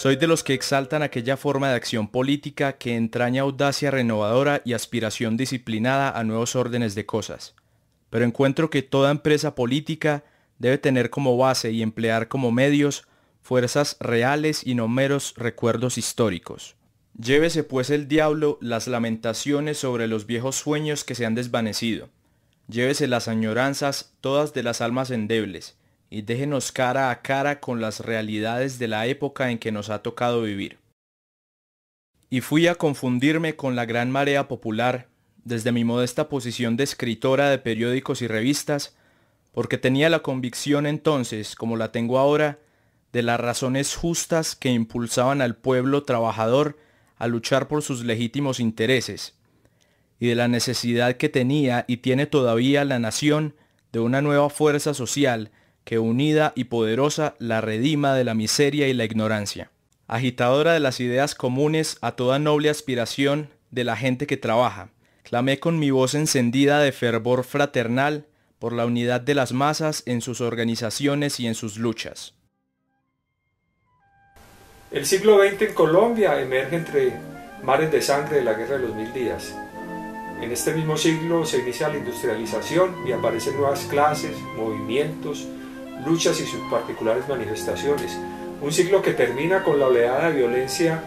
Soy de los que exaltan aquella forma de acción política que entraña audacia renovadora y aspiración disciplinada a nuevos órdenes de cosas. Pero encuentro que toda empresa política debe tener como base y emplear como medios fuerzas reales y no meros recuerdos históricos. Llévese pues el diablo las lamentaciones sobre los viejos sueños que se han desvanecido. Llévese las añoranzas todas de las almas endebles, y déjenos cara a cara con las realidades de la época en que nos ha tocado vivir. Y fui a confundirme con la gran marea popular, desde mi modesta posición de escritora de periódicos y revistas, porque tenía la convicción entonces, como la tengo ahora, de las razones justas que impulsaban al pueblo trabajador a luchar por sus legítimos intereses, y de la necesidad que tenía y tiene todavía la nación de una nueva fuerza social que unida y poderosa la redima de la miseria y la ignorancia. Agitadora de las ideas comunes a toda noble aspiración de la gente que trabaja, clamé con mi voz encendida de fervor fraternal por la unidad de las masas en sus organizaciones y en sus luchas. El siglo XX en Colombia emerge entre mares de sangre de la Guerra de los 1000 días. En este mismo siglo se inicia la industrialización y aparecen nuevas clases, movimientos, luchas y sus particulares manifestaciones. Un siglo que termina con la oleada de violencia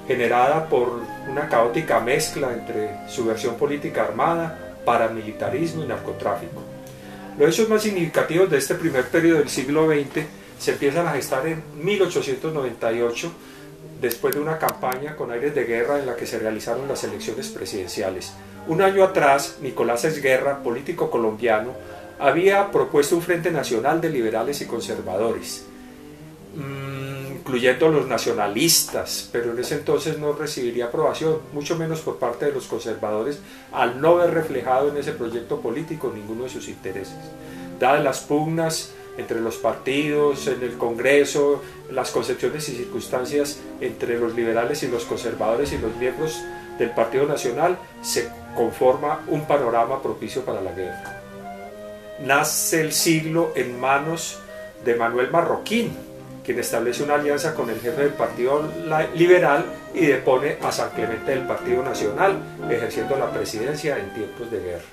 generada por una caótica mezcla entre subversión política armada, paramilitarismo y narcotráfico. Los hechos más significativos de este primer periodo del siglo XX se empiezan a gestar en 1898, después de una campaña con aires de guerra en la que se realizaron las elecciones presidenciales. Un año atrás, Nicolás Esguerra, político colombiano, había propuesto un Frente Nacional de liberales y conservadores, incluyendo a los nacionalistas, pero en ese entonces no recibiría aprobación, mucho menos por parte de los conservadores, al no ver reflejado en ese proyecto político ninguno de sus intereses. Dadas las pugnas entre los partidos, en el Congreso, las concepciones y circunstancias entre los liberales y los conservadores y los miembros del Partido Nacional, se conforma un panorama propicio para la guerra. Nace el siglo en manos de Manuel Marroquín, quien establece una alianza con el jefe del Partido Liberal y depone a San Clemente del Partido Nacional, ejerciendo la presidencia en tiempos de guerra.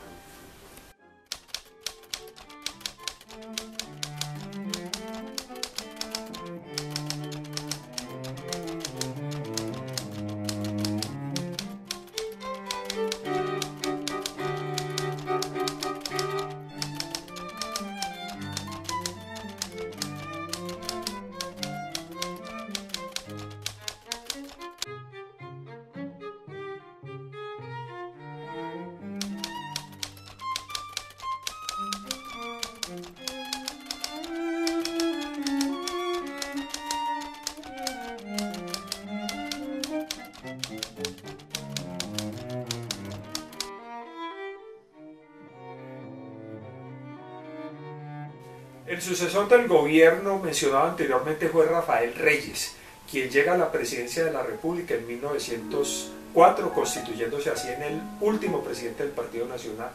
El sucesor del gobierno mencionado anteriormente fue Rafael Reyes, quien llega a la presidencia de la República en 1904, constituyéndose así en el último presidente del Partido Nacional.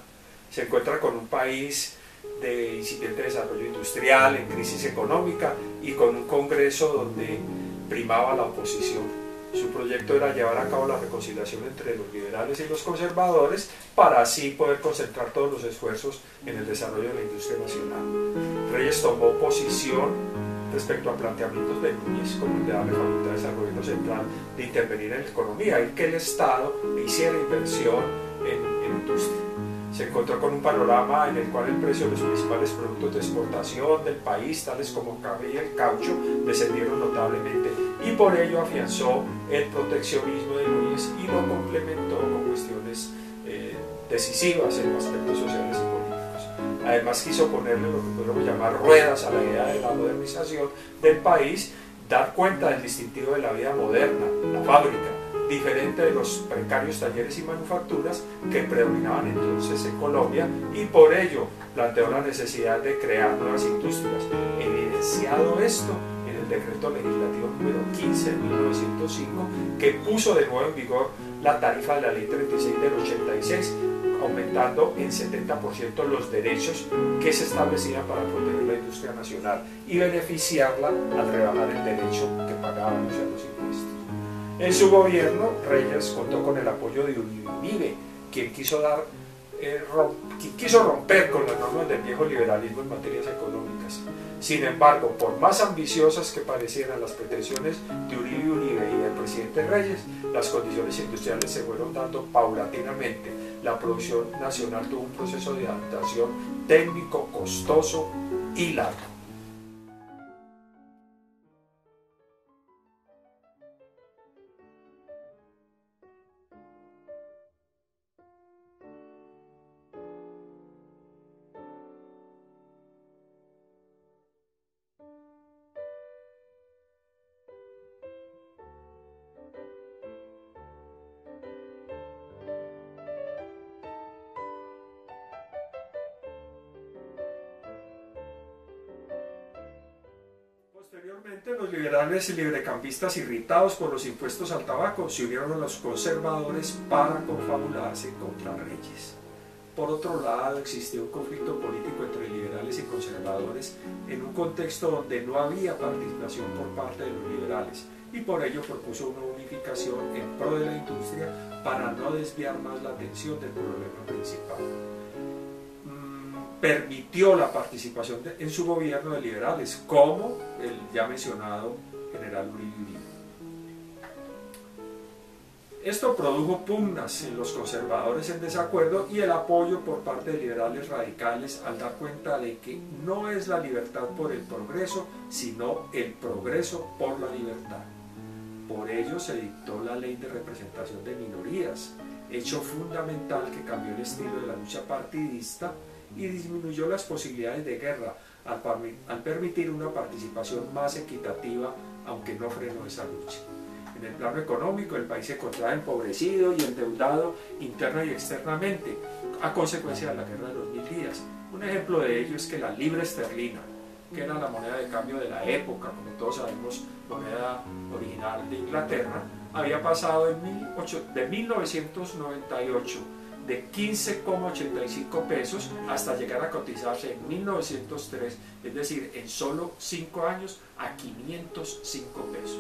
Se encuentra con un país de incipiente desarrollo industrial, en crisis económica y con un Congreso donde primaba la oposición. Su proyecto era llevar a cabo la reconciliación entre los liberales y los conservadores para así poder concentrar todos los esfuerzos en el desarrollo de la industria nacional. Reyes tomó posición respecto a planteamientos de Núñez, como el de darle facultades al gobierno central de intervenir en la economía y que el Estado hiciera inversión en industria. Se encontró con un panorama en el cual el precio de los principales productos de exportación del país, tales como café y el caucho, descendieron notablemente y por ello afianzó el proteccionismo de Núñez y lo complementó con cuestiones decisivas en aspectos sociales y políticos. Además quiso ponerle lo que podemos llamar ruedas a la idea de la modernización del país, dar cuenta del distintivo de la vida moderna, la fábrica, diferente de los precarios talleres y manufacturas que predominaban entonces en Colombia, y por ello planteó la necesidad de crear nuevas industrias. Evidenciado esto en el decreto legislativo número 15 de 1905, que puso de nuevo en vigor la tarifa de la ley 36 del 86, aumentando en 70% los derechos que se establecían para proteger la industria nacional y beneficiarla al rebajar el derecho que pagaban hacia los impuestos. En su gobierno, Reyes contó con el apoyo de Uribe, quien quiso romper con las normas del viejo liberalismo en materias económicas. Sin embargo, por más ambiciosas que parecieran las pretensiones de Uribe y del presidente Reyes, las condiciones industriales se fueron dando paulatinamente. La producción nacional tuvo un proceso de adaptación técnico, costoso y largo. Posteriormente, los liberales y librecampistas, irritados por los impuestos al tabaco, se unieron a los conservadores para confabularse contra Reyes. Por otro lado, existió un conflicto político entre liberales y conservadores en un contexto donde no había participación por parte de los liberales, y por ello propuso una unificación en pro de la industria para no desviar más la atención del problema principal. Permitió la participación en su gobierno de liberales, como el ya mencionado general Uribe. Esto produjo pugnas en los conservadores en desacuerdo y el apoyo por parte de liberales radicales al dar cuenta de que no es la libertad por el progreso, sino el progreso por la libertad. Por ello se dictó la Ley de Representación de Minorías, hecho fundamental que cambió el estilo de la lucha partidista y disminuyó las posibilidades de guerra al permitir una participación más equitativa, aunque no frenó esa lucha. En el plano económico, el país se encontraba empobrecido y endeudado interna y externamente a consecuencia de la guerra de los 1000 días. Un ejemplo de ello es que la libra esterlina, que era la moneda de cambio de la época, como todos sabemos, moneda original de Inglaterra, había pasado de 1998 de 15,85 pesos hasta llegar a cotizarse en 1903, es decir, en solo 5 años, a 505 pesos.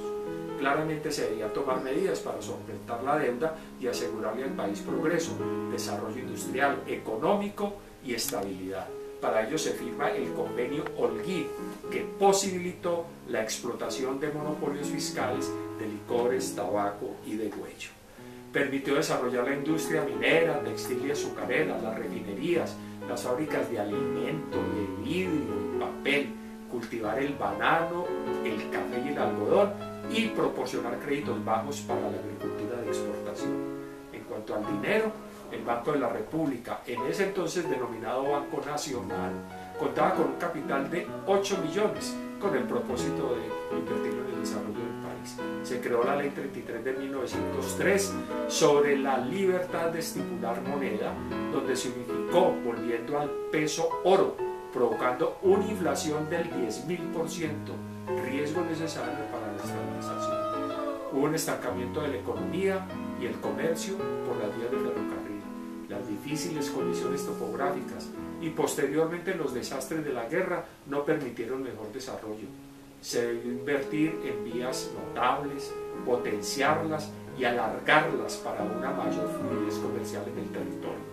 Claramente se debían tomar medidas para solventar la deuda y asegurarle al país progreso, desarrollo industrial, económico y estabilidad. Para ello se firma el convenio Holguín, que posibilitó la explotación de monopolios fiscales de licores, tabaco y degüello. Permitió desarrollar la industria minera, textil y azucarera, las refinerías, las fábricas de alimento, de vidrio y papel, cultivar el banano, el café y el algodón y proporcionar créditos bajos para la agricultura de exportación. En cuanto al dinero, el Banco de la República, en ese entonces denominado Banco Nacional, contaba con un capital de 8 millones con el propósito de invertirlo en el desarrollo del país. Se creó la Ley 33 de 1903 sobre la libertad de estipular moneda, donde se unificó volviendo al peso oro, provocando una inflación del 10.000%, riesgo necesario para la estabilización. Hubo un estancamiento de la economía y el comercio por las vías de ferrocarril, las difíciles condiciones topográficas y posteriormente los desastres de la guerra no permitieron mejor desarrollo. Se debió invertir en vías notables, potenciarlas y alargarlas para una mayor fluidez comercial en el territorio.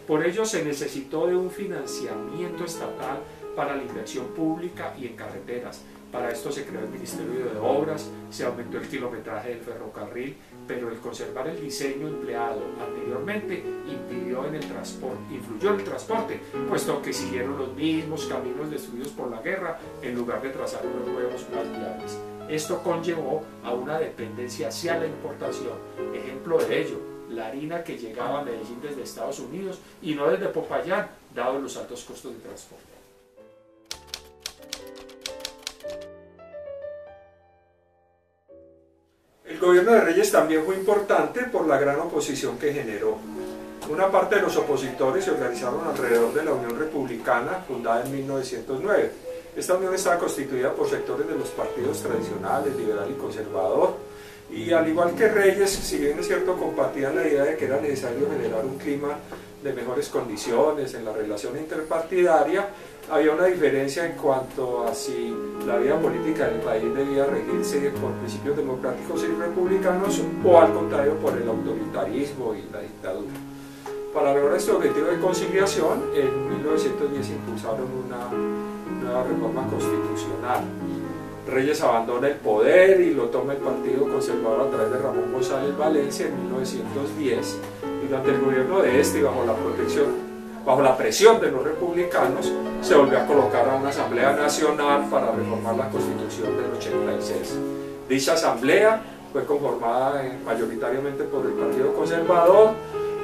Por ello se necesitó de un financiamiento estatal para la inversión pública y en carreteras. Para esto se creó el Ministerio de Obras, se aumentó el kilometraje del ferrocarril, pero el conservar el diseño empleado anteriormente influyó en el transporte, puesto que siguieron los mismos caminos destruidos por la guerra en lugar de trazar unos nuevos más viables. Esto conllevó a una dependencia hacia la importación. Ejemplo de ello, la harina que llegaba a Medellín desde Estados Unidos y no desde Popayán, dados los altos costos de transporte. El gobierno de Reyes también fue importante por la gran oposición que generó. Una parte de los opositores se organizaron alrededor de la Unión Republicana, fundada en 1909. Esta unión estaba constituida por sectores de los partidos tradicionales, liberal y conservador, y al igual que Reyes, si bien es cierto, compartían la idea de que era necesario generar un clima de mejores condiciones en la relación interpartidaria, había una diferencia en cuanto a si la vida política del país debía regirse por principios democráticos y republicanos o al contrario por el autoritarismo y la dictadura. Para lograr este objetivo de conciliación, en 1910 impulsaron una nueva reforma constitucional. Reyes abandona el poder y lo toma el Partido Conservador a través de Ramón González Valencia en 1910, y durante el gobierno de este y bajo la presión de los republicanos, se volvió a colocar a una Asamblea Nacional para reformar la Constitución del 86. Dicha Asamblea fue conformada mayoritariamente por el Partido Conservador,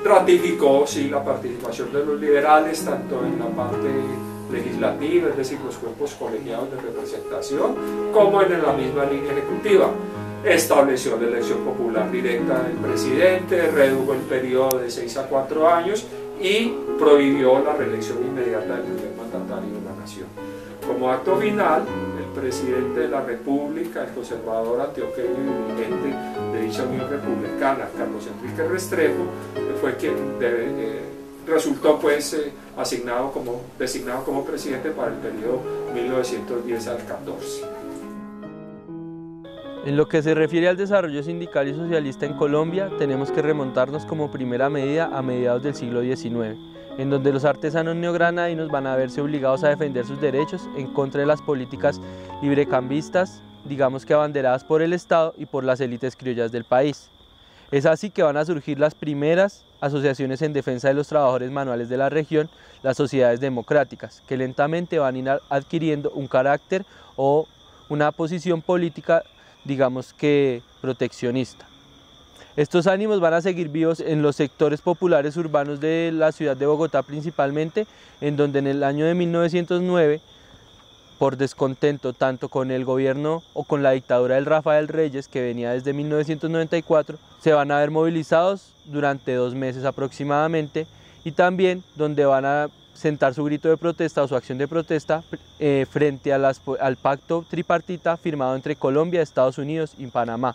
ratificó sí la participación de los liberales tanto en la parte legislativa, es decir, los cuerpos colegiados de representación, como en la misma línea ejecutiva. Estableció la elección popular directa del presidente, redujo el periodo de 6 a 4 años y prohibió la reelección inmediata del primer mandatario de la nación. Como acto final, el presidente de la República, el conservador antioqueño y dirigente de dicha Unión Republicana, Carlos Enrique Restrepo, fue quien resultó pues designado como presidente para el periodo 1910 al 14. En lo que se refiere al desarrollo sindical y socialista en Colombia, tenemos que remontarnos como primera medida a mediados del siglo XIX, en donde los artesanos neogranadinos van a verse obligados a defender sus derechos en contra de las políticas librecambistas, digamos que abanderadas por el Estado y por las élites criollas del país. Es así que van a surgir las primeras asociaciones en defensa de los trabajadores manuales de la región, las sociedades democráticas, que lentamente van a ir adquiriendo un carácter o una posición política, digamos que proteccionista. Estos ánimos van a seguir vivos en los sectores populares urbanos de la ciudad de Bogotá principalmente, en donde en el año de 1909, por descontento tanto con el gobierno o con la dictadura del Rafael Reyes, que venía desde 1994, se van a ver movilizados durante 2 meses aproximadamente, y también donde van a sentar su grito de protesta o su acción de protesta frente al pacto tripartita firmado entre Colombia, Estados Unidos y Panamá.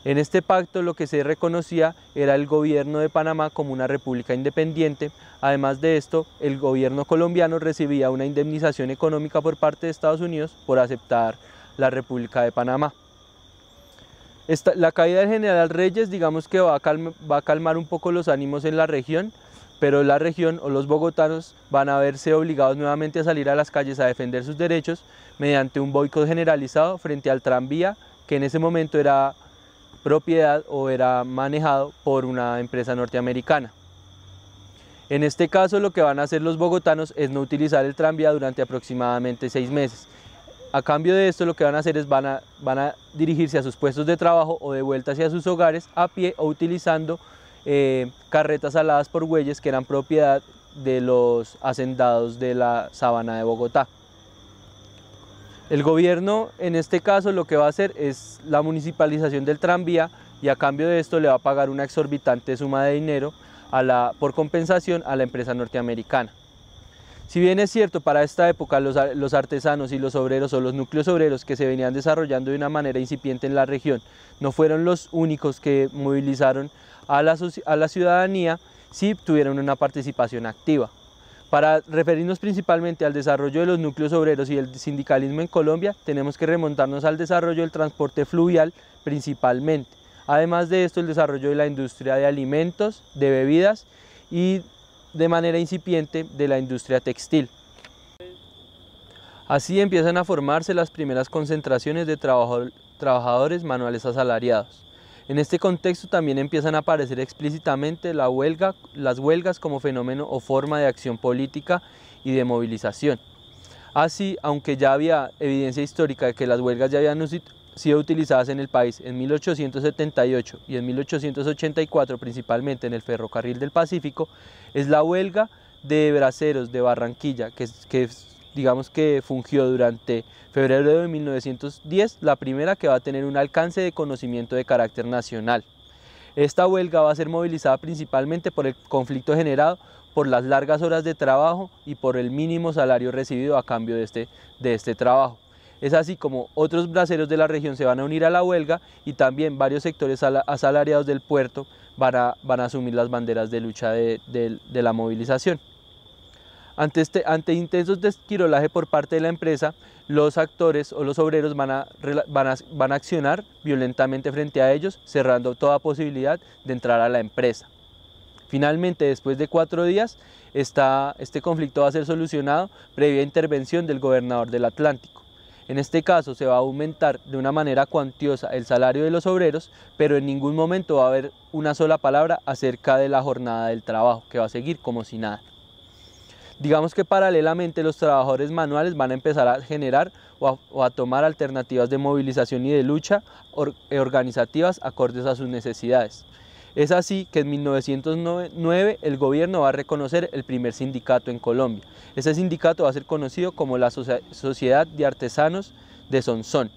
En este pacto lo que se reconocía era el gobierno de Panamá como una república independiente. Además de esto, el gobierno colombiano recibía una indemnización económica por parte de Estados Unidos por aceptar la República de Panamá. La caída del general Reyes, digamos que va a calmar un poco los ánimos en la región, pero la región o los bogotanos van a verse obligados nuevamente a salir a las calles a defender sus derechos mediante un boicot generalizado frente al tranvía, que en ese momento era propiedad o era manejado por una empresa norteamericana. En este caso lo que van a hacer los bogotanos es no utilizar el tranvía durante aproximadamente 6 meses. A cambio de esto lo que van a hacer es van a dirigirse a sus puestos de trabajo o de vuelta hacia sus hogares a pie o utilizando carretas aladas por bueyes que eran propiedad de los hacendados de la sabana de Bogotá. El gobierno en este caso lo que va a hacer es la municipalización del tranvía y a cambio de esto le va a pagar una exorbitante suma de dinero por compensación a la empresa norteamericana. Si bien es cierto, para esta época los artesanos y los obreros o los núcleos obreros que se venían desarrollando de una manera incipiente en la región no fueron los únicos que movilizaron a la ciudadanía, sí tuvieron una participación activa. Para referirnos principalmente al desarrollo de los núcleos obreros y el sindicalismo en Colombia, tenemos que remontarnos al desarrollo del transporte fluvial principalmente. Además de esto, el desarrollo de la industria de alimentos, de bebidas y de manera incipiente de la industria textil. Así empiezan a formarse las primeras concentraciones de trabajadores manuales asalariados. En este contexto también empiezan a aparecer explícitamente las huelgas como fenómeno o forma de acción política y de movilización. Así, aunque ya había evidencia histórica de que las huelgas ya habían sido utilizadas en el país en 1878 y en 1884, principalmente en el Ferrocarril del Pacífico, es la huelga de braceros de Barranquilla, que digamos que fungió durante febrero de 1910, la primera que va a tener un alcance de conocimiento de carácter nacional. Esta huelga va a ser movilizada principalmente por el conflicto generado por las largas horas de trabajo y por el mínimo salario recibido a cambio de este trabajo. Es así como otros braceros de la región se van a unir a la huelga y también varios sectores asalariados del puerto van a asumir las banderas de lucha de la movilización. Ante intensos de esquirolaje por parte de la empresa, los actores o los obreros van a accionar violentamente frente a ellos, cerrando toda posibilidad de entrar a la empresa. Finalmente, después de 4 días, este conflicto va a ser solucionado previa intervención del gobernador del Atlántico. En este caso se va a aumentar de una manera cuantiosa el salario de los obreros, pero en ningún momento va a haber una sola palabra acerca de la jornada del trabajo, que va a seguir como si nada. Digamos que paralelamente los trabajadores manuales van a empezar a generar o a tomar alternativas de movilización y de lucha organizativas acordes a sus necesidades. Es así que en 1909 el gobierno va a reconocer el primer sindicato en Colombia. Ese sindicato va a ser conocido como la Sociedad de Artesanos de Sonsón.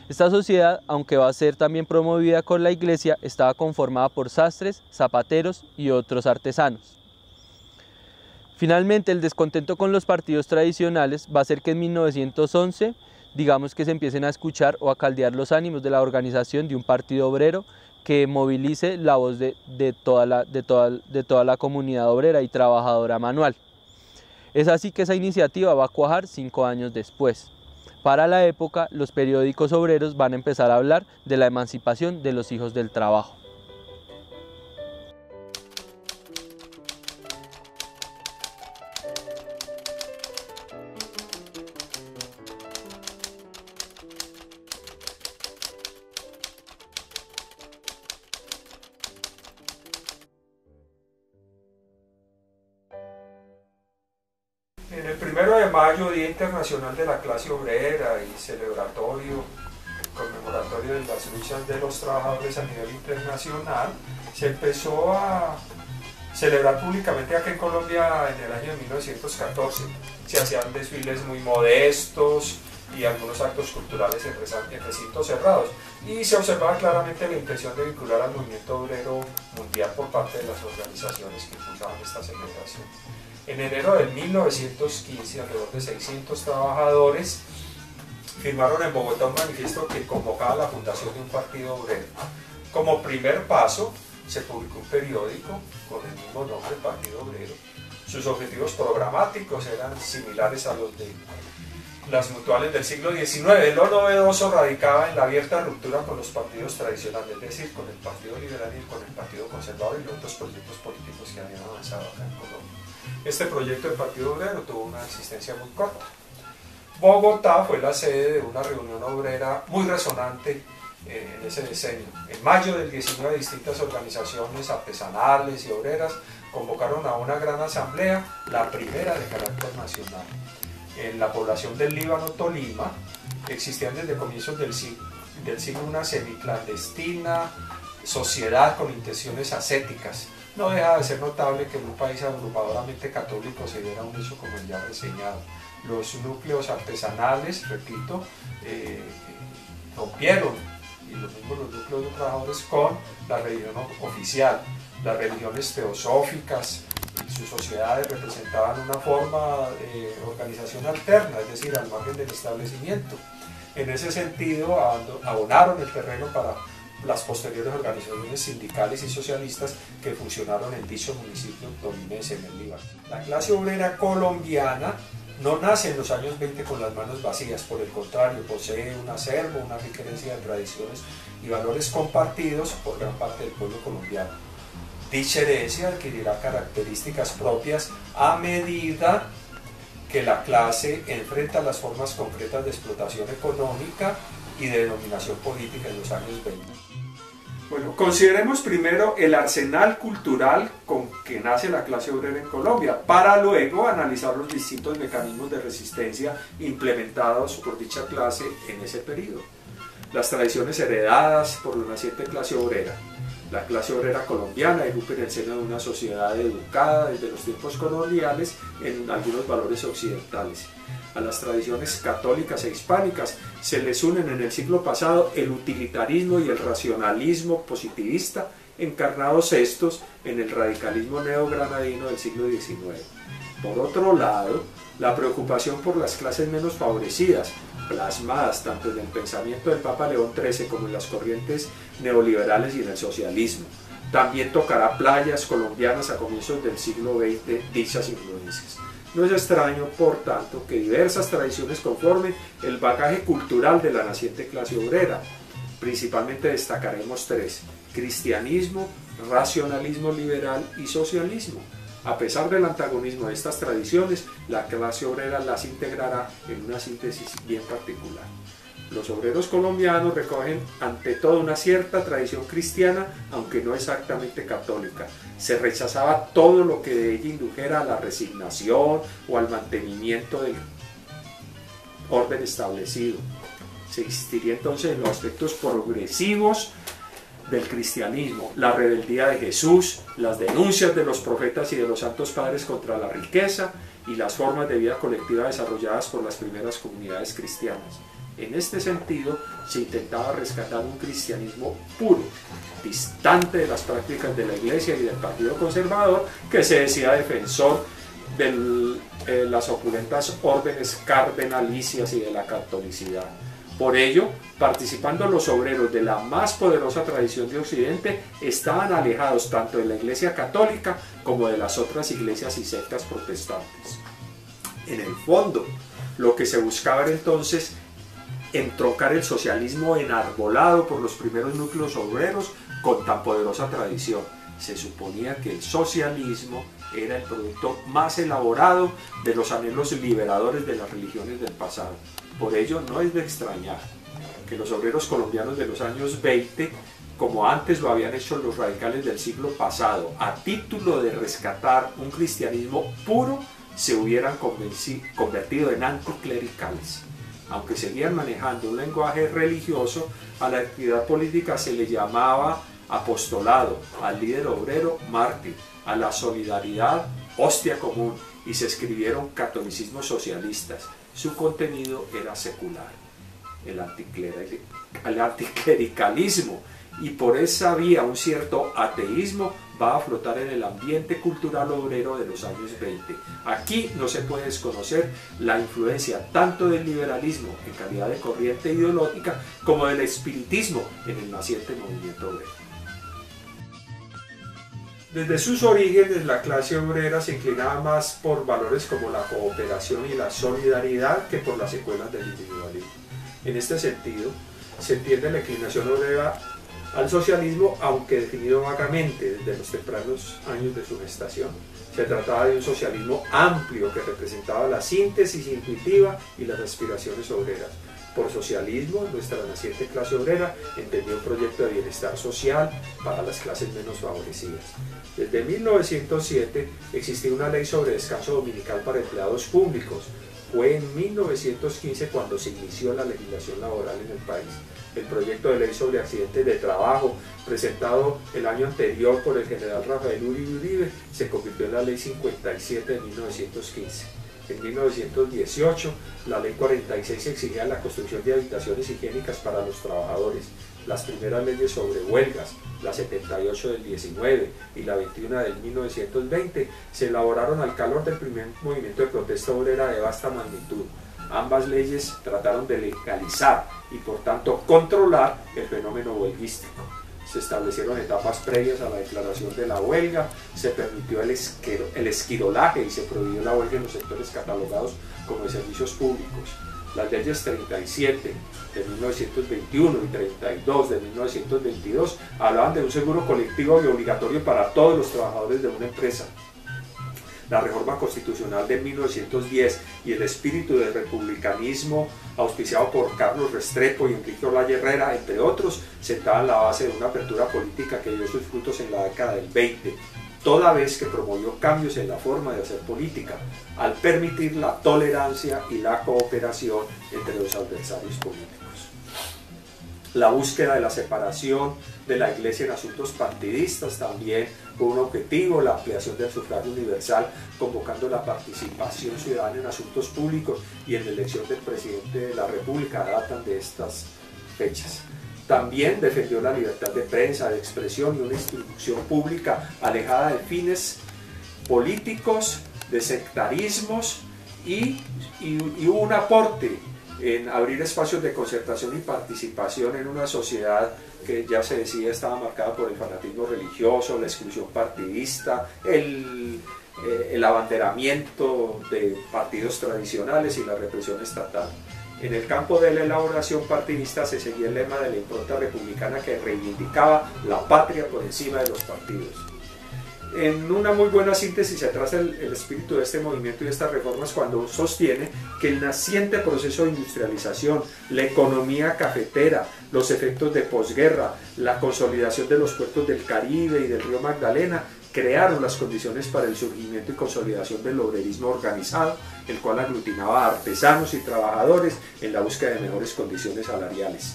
Esta sociedad, aunque va a ser también promovida con la iglesia, estaba conformada por sastres, zapateros y otros artesanos. Finalmente, el descontento con los partidos tradicionales va a hacer que en 1911, digamos que se empiecen a escuchar o a caldear los ánimos de la organización de un partido obrero que movilice la voz de toda la comunidad obrera y trabajadora manual. Es así que esa iniciativa va a cuajar 5 años después. Para la época, los periódicos obreros van a empezar a hablar de la emancipación de los hijos del trabajo. En el 1 de mayo, Día Internacional de la Clase Obrera y celebratorio, conmemoratorio de las luchas de los trabajadores a nivel internacional, se empezó a celebrar públicamente aquí en Colombia en el año 1914. Se hacían desfiles muy modestos y algunos actos culturales en recintos cerrados, y se observaba claramente la intención de vincular al movimiento obrero mundial por parte de las organizaciones que impulsaban esta celebración. En enero de 1915, alrededor de 600 trabajadores firmaron en Bogotá un manifiesto que convocaba a la fundación de un partido obrero. Como primer paso, se publicó un periódico con el mismo nombre, Partido Obrero. Sus objetivos programáticos eran similares a los de las mutuales del siglo XIX. Lo novedoso radicaba en la abierta ruptura con los partidos tradicionales, es decir, con el Partido Liberal y con el Partido Conservador y los otros proyectos políticos que habían avanzado acá en Colombia. Este proyecto del Partido Obrero tuvo una existencia muy corta. Bogotá fue la sede de una reunión obrera muy resonante en ese decenio. En mayo del 19, distintas organizaciones artesanales y obreras convocaron a una gran asamblea, la primera de carácter nacional. En la población del Líbano, Tolima, existían desde comienzos del siglo una semiclandestina sociedad con intenciones ascéticas. No deja de ser notable que en un país agrupadoramente católico se diera un hecho como el ya reseñado. Los núcleos artesanales, repito, rompieron, y los mismos los núcleos de trabajadores, con la religión oficial. Las religiones teosóficas y sus sociedades representaban una forma de organización alterna, es decir, al margen del establecimiento. En ese sentido, abonaron el terreno para las posteriores organizaciones sindicales y socialistas que funcionaron en dicho municipio tolimense, en el Líbano. La clase obrera colombiana no nace en los años 20 con las manos vacías, por el contrario, posee un acervo, una rica herencia de tradiciones y valores compartidos por gran parte del pueblo colombiano. Dicha herencia adquirirá características propias a medida que la clase enfrenta las formas concretas de explotación económica y de dominación política en los años 20. Bueno, consideremos primero el arsenal cultural con que nace la clase obrera en Colombia, para luego analizar los distintos mecanismos de resistencia implementados por dicha clase en ese periodo. Las tradiciones heredadas por la naciente clase obrera. La clase obrera colombiana irrumpe en el seno de una sociedad educada desde los tiempos coloniales en algunos valores occidentales. A las tradiciones católicas e hispánicas se les unen en el siglo pasado el utilitarismo y el racionalismo positivista, encarnados estos en el radicalismo neogranadino del siglo XIX. Por otro lado, la preocupación por las clases menos favorecidas, plasmadas tanto en el pensamiento del Papa León XIII como en las corrientes neoliberales y en el socialismo. También tocará playas colombianas a comienzos del siglo XX dichas influencias. No es extraño, por tanto, que diversas tradiciones conformen el bagaje cultural de la naciente clase obrera. Principalmente destacaremos tres: cristianismo, racionalismo liberal y socialismo. A pesar del antagonismo de estas tradiciones, la clase obrera las integrará en una síntesis bien particular. Los obreros colombianos recogen ante todo una cierta tradición cristiana, aunque no exactamente católica. Se rechazaba todo lo que de ella indujera a la resignación o al mantenimiento del orden establecido. Se insistiría entonces en los aspectos progresivos del cristianismo: la rebeldía de Jesús, las denuncias de los profetas y de los santos padres contra la riqueza y las formas de vida colectiva desarrolladas por las primeras comunidades cristianas. En este sentido, se intentaba rescatar un cristianismo puro, distante de las prácticas de la Iglesia y del Partido Conservador, que se decía defensor de las opulentas órdenes cardenalicias y de la catolicidad. Por ello, participando los obreros de la más poderosa tradición de Occidente, estaban alejados tanto de la Iglesia católica como de las otras iglesias y sectas protestantes. En el fondo, lo que se buscaba era entonces entroncar el socialismo enarbolado por los primeros núcleos obreros con tan poderosa tradición. Se suponía que el socialismo era el producto más elaborado de los anhelos liberadores de las religiones del pasado. Por ello, no es de extrañar que los obreros colombianos de los años 20, como antes lo habían hecho los radicales del siglo pasado, a título de rescatar un cristianismo puro, se hubieran convertido en anticlericales. Aunque seguían manejando un lenguaje religioso, a la actividad política se le llamaba apostolado, al líder obrero mártir, a la solidaridad hostia común, y se escribieron catolicismos socialistas. Su contenido era secular, el anticlericalismo, y por esa vía un cierto ateísmo va a flotar en el ambiente cultural obrero de los años 20. Aquí no se puede desconocer la influencia tanto del liberalismo en calidad de corriente ideológica como del espiritismo en el naciente movimiento obrero. Desde sus orígenes, la clase obrera se inclinaba más por valores como la cooperación y la solidaridad que por las secuelas del individualismo. En este sentido, se entiende la inclinación obrera al socialismo, aunque definido vagamente desde los tempranos años de su gestación. Se trataba de un socialismo amplio que representaba la síntesis intuitiva y las aspiraciones obreras. Por socialismo, nuestra naciente clase obrera entendió un proyecto de bienestar social para las clases menos favorecidas. Desde 1907 existía una ley sobre descanso dominical para empleados públicos. Fue en 1915 cuando se inició la legislación laboral en el país. El proyecto de ley sobre accidentes de trabajo, presentado el año anterior por el general Rafael Uribe, se convirtió en la ley 57 de 1915. En 1918, la ley 46 exigía la construcción de habitaciones higiénicas para los trabajadores. Las primeras leyes sobre huelgas, la 78 del 19 y la 21 del 1920, se elaboraron al calor del primer movimiento de protesta obrera de vasta magnitud. Ambas leyes trataron de legalizar y por tanto controlar el fenómeno huelguístico. Se establecieron etapas previas a la declaración de la huelga, se permitió el esquirolaje y se prohibió la huelga en los sectores catalogados como de servicios públicos. Las leyes 37 de 1921 y 32 de 1922 hablaban de un seguro colectivo y obligatorio para todos los trabajadores de una empresa. La reforma constitucional de 1910 y el espíritu del republicanismo auspiciado por Carlos Restrepo y Enrique Olaya Herrera, entre otros, sentaban la base de una apertura política que dio sus frutos en la década del 20, toda vez que promovió cambios en la forma de hacer política, al permitir la tolerancia y la cooperación entre los adversarios políticos. La búsqueda de la separación de la Iglesia en asuntos partidistas también fue un objetivo, la ampliación del sufragio universal, convocando la participación ciudadana en asuntos públicos y en la elección del presidente de la República datan de estas fechas. También defendió la libertad de prensa, de expresión y una instrucción pública alejada de fines políticos, de sectarismos y hubo un aporte en abrir espacios de concertación y participación en una sociedad que ya se decía estaba marcada por el fanatismo religioso, la exclusión partidista, el abanderamiento de partidos tradicionales y la represión estatal. En el campo de la elaboración partidista se seguía el lema de la impronta republicana que reivindicaba la patria por encima de los partidos. En una muy buena síntesis se traza el espíritu de este movimiento y de estas reformas cuando sostiene que el naciente proceso de industrialización, la economía cafetera, los efectos de posguerra, la consolidación de los puertos del Caribe y del río Magdalena crearon las condiciones para el surgimiento y consolidación del obrerismo organizado, el cual aglutinaba a artesanos y trabajadores en la búsqueda de mejores condiciones salariales.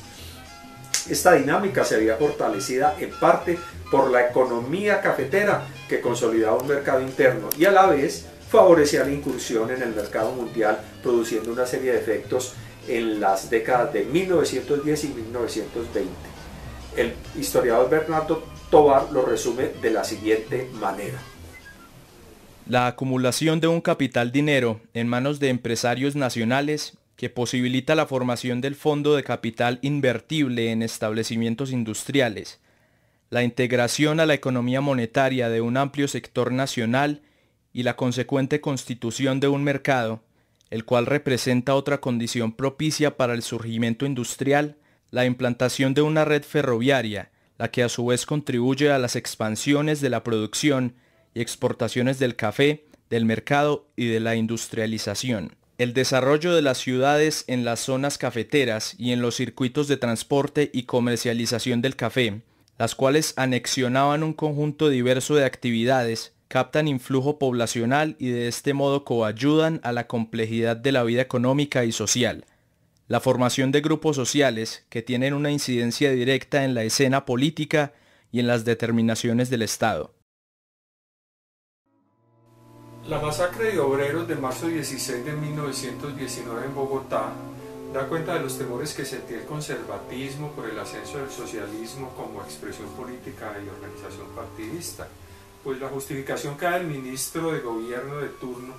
Esta dinámica se veía fortalecida en parte por la economía cafetera que consolidaba un mercado interno y a la vez favorecía la incursión en el mercado mundial, produciendo una serie de efectos en las décadas de 1910 y 1920. El historiador Bernardo Tovar lo resume de la siguiente manera. La acumulación de un capital dinero en manos de empresarios nacionales que posibilita la formación del fondo de capital invertible en establecimientos industriales, la integración a la economía monetaria de un amplio sector nacional y la consecuente constitución de un mercado, el cual representa otra condición propicia para el surgimiento industrial, la implantación de una red ferroviaria, la que a su vez contribuye a las expansiones de la producción y exportaciones del café, del mercado y de la industrialización. El desarrollo de las ciudades en las zonas cafeteras y en los circuitos de transporte y comercialización del café, las cuales anexionaban un conjunto diverso de actividades, captan influjo poblacional y de este modo coayudan a la complejidad de la vida económica y social. La formación de grupos sociales que tienen una incidencia directa en la escena política y en las determinaciones del Estado. La masacre de obreros de marzo 16 de 1919 en Bogotá da cuenta de los temores que sentía el conservatismo por el ascenso del socialismo como expresión política y organización partidista, pues la justificación que da el ministro de gobierno de turno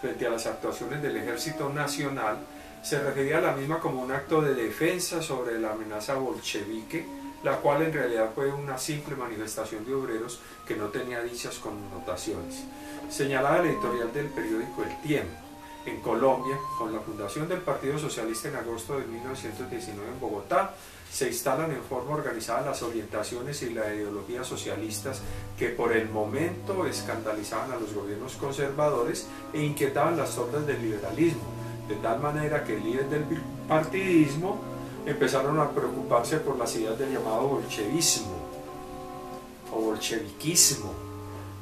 frente a las actuaciones del Ejército Nacional se refería a la misma como un acto de defensa sobre la amenaza bolchevique, la cual en realidad fue una simple manifestación de obreros que no tenía dichas connotaciones. Señalaba el editorial del periódico El Tiempo. En Colombia, con la fundación del Partido Socialista en agosto de 1919 en Bogotá, se instalan en forma organizada las orientaciones y la ideología socialistas que por el momento escandalizaban a los gobiernos conservadores e inquietaban las sordas del liberalismo, de tal manera que líderes del partidismo empezaron a preocuparse por las ideas del llamado bolchevismo o bolcheviquismo,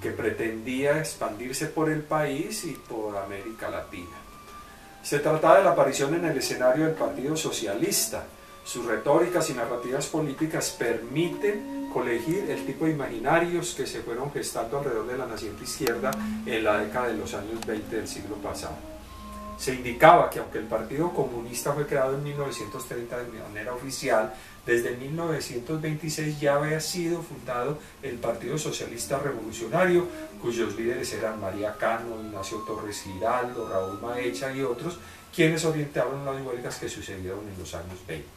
que pretendía expandirse por el país y por América Latina. Se trataba de la aparición en el escenario del Partido Socialista. Sus retóricas y narrativas políticas permiten colegir el tipo de imaginarios que se fueron gestando alrededor de la naciente izquierda en la década de los años 20 del siglo pasado. Se indicaba que aunque el Partido Comunista fue creado en 1930 de manera oficial, desde 1926 ya había sido fundado el Partido Socialista Revolucionario, cuyos líderes eran María Cano, Ignacio Torres Giraldo, Raúl Maecha y otros, quienes orientaron las huelgas que sucedieron en los años 20.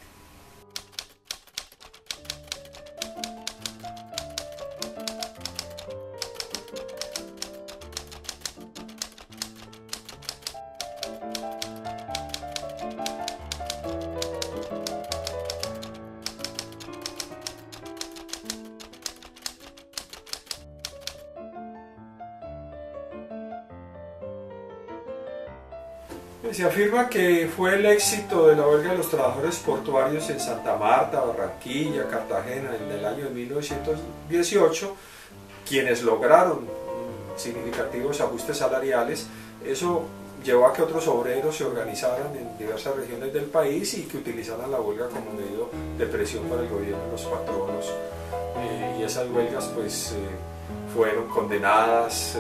Se afirma que fue el éxito de la huelga de los trabajadores portuarios en Santa Marta, Barranquilla, Cartagena en el año de 1918, quienes lograron significativos ajustes salariales. Eso llevó a que otros obreros se organizaran en diversas regiones del país y que utilizaran la huelga como medio de presión para el gobierno y los patronos. Y esas huelgas pues fueron condenadas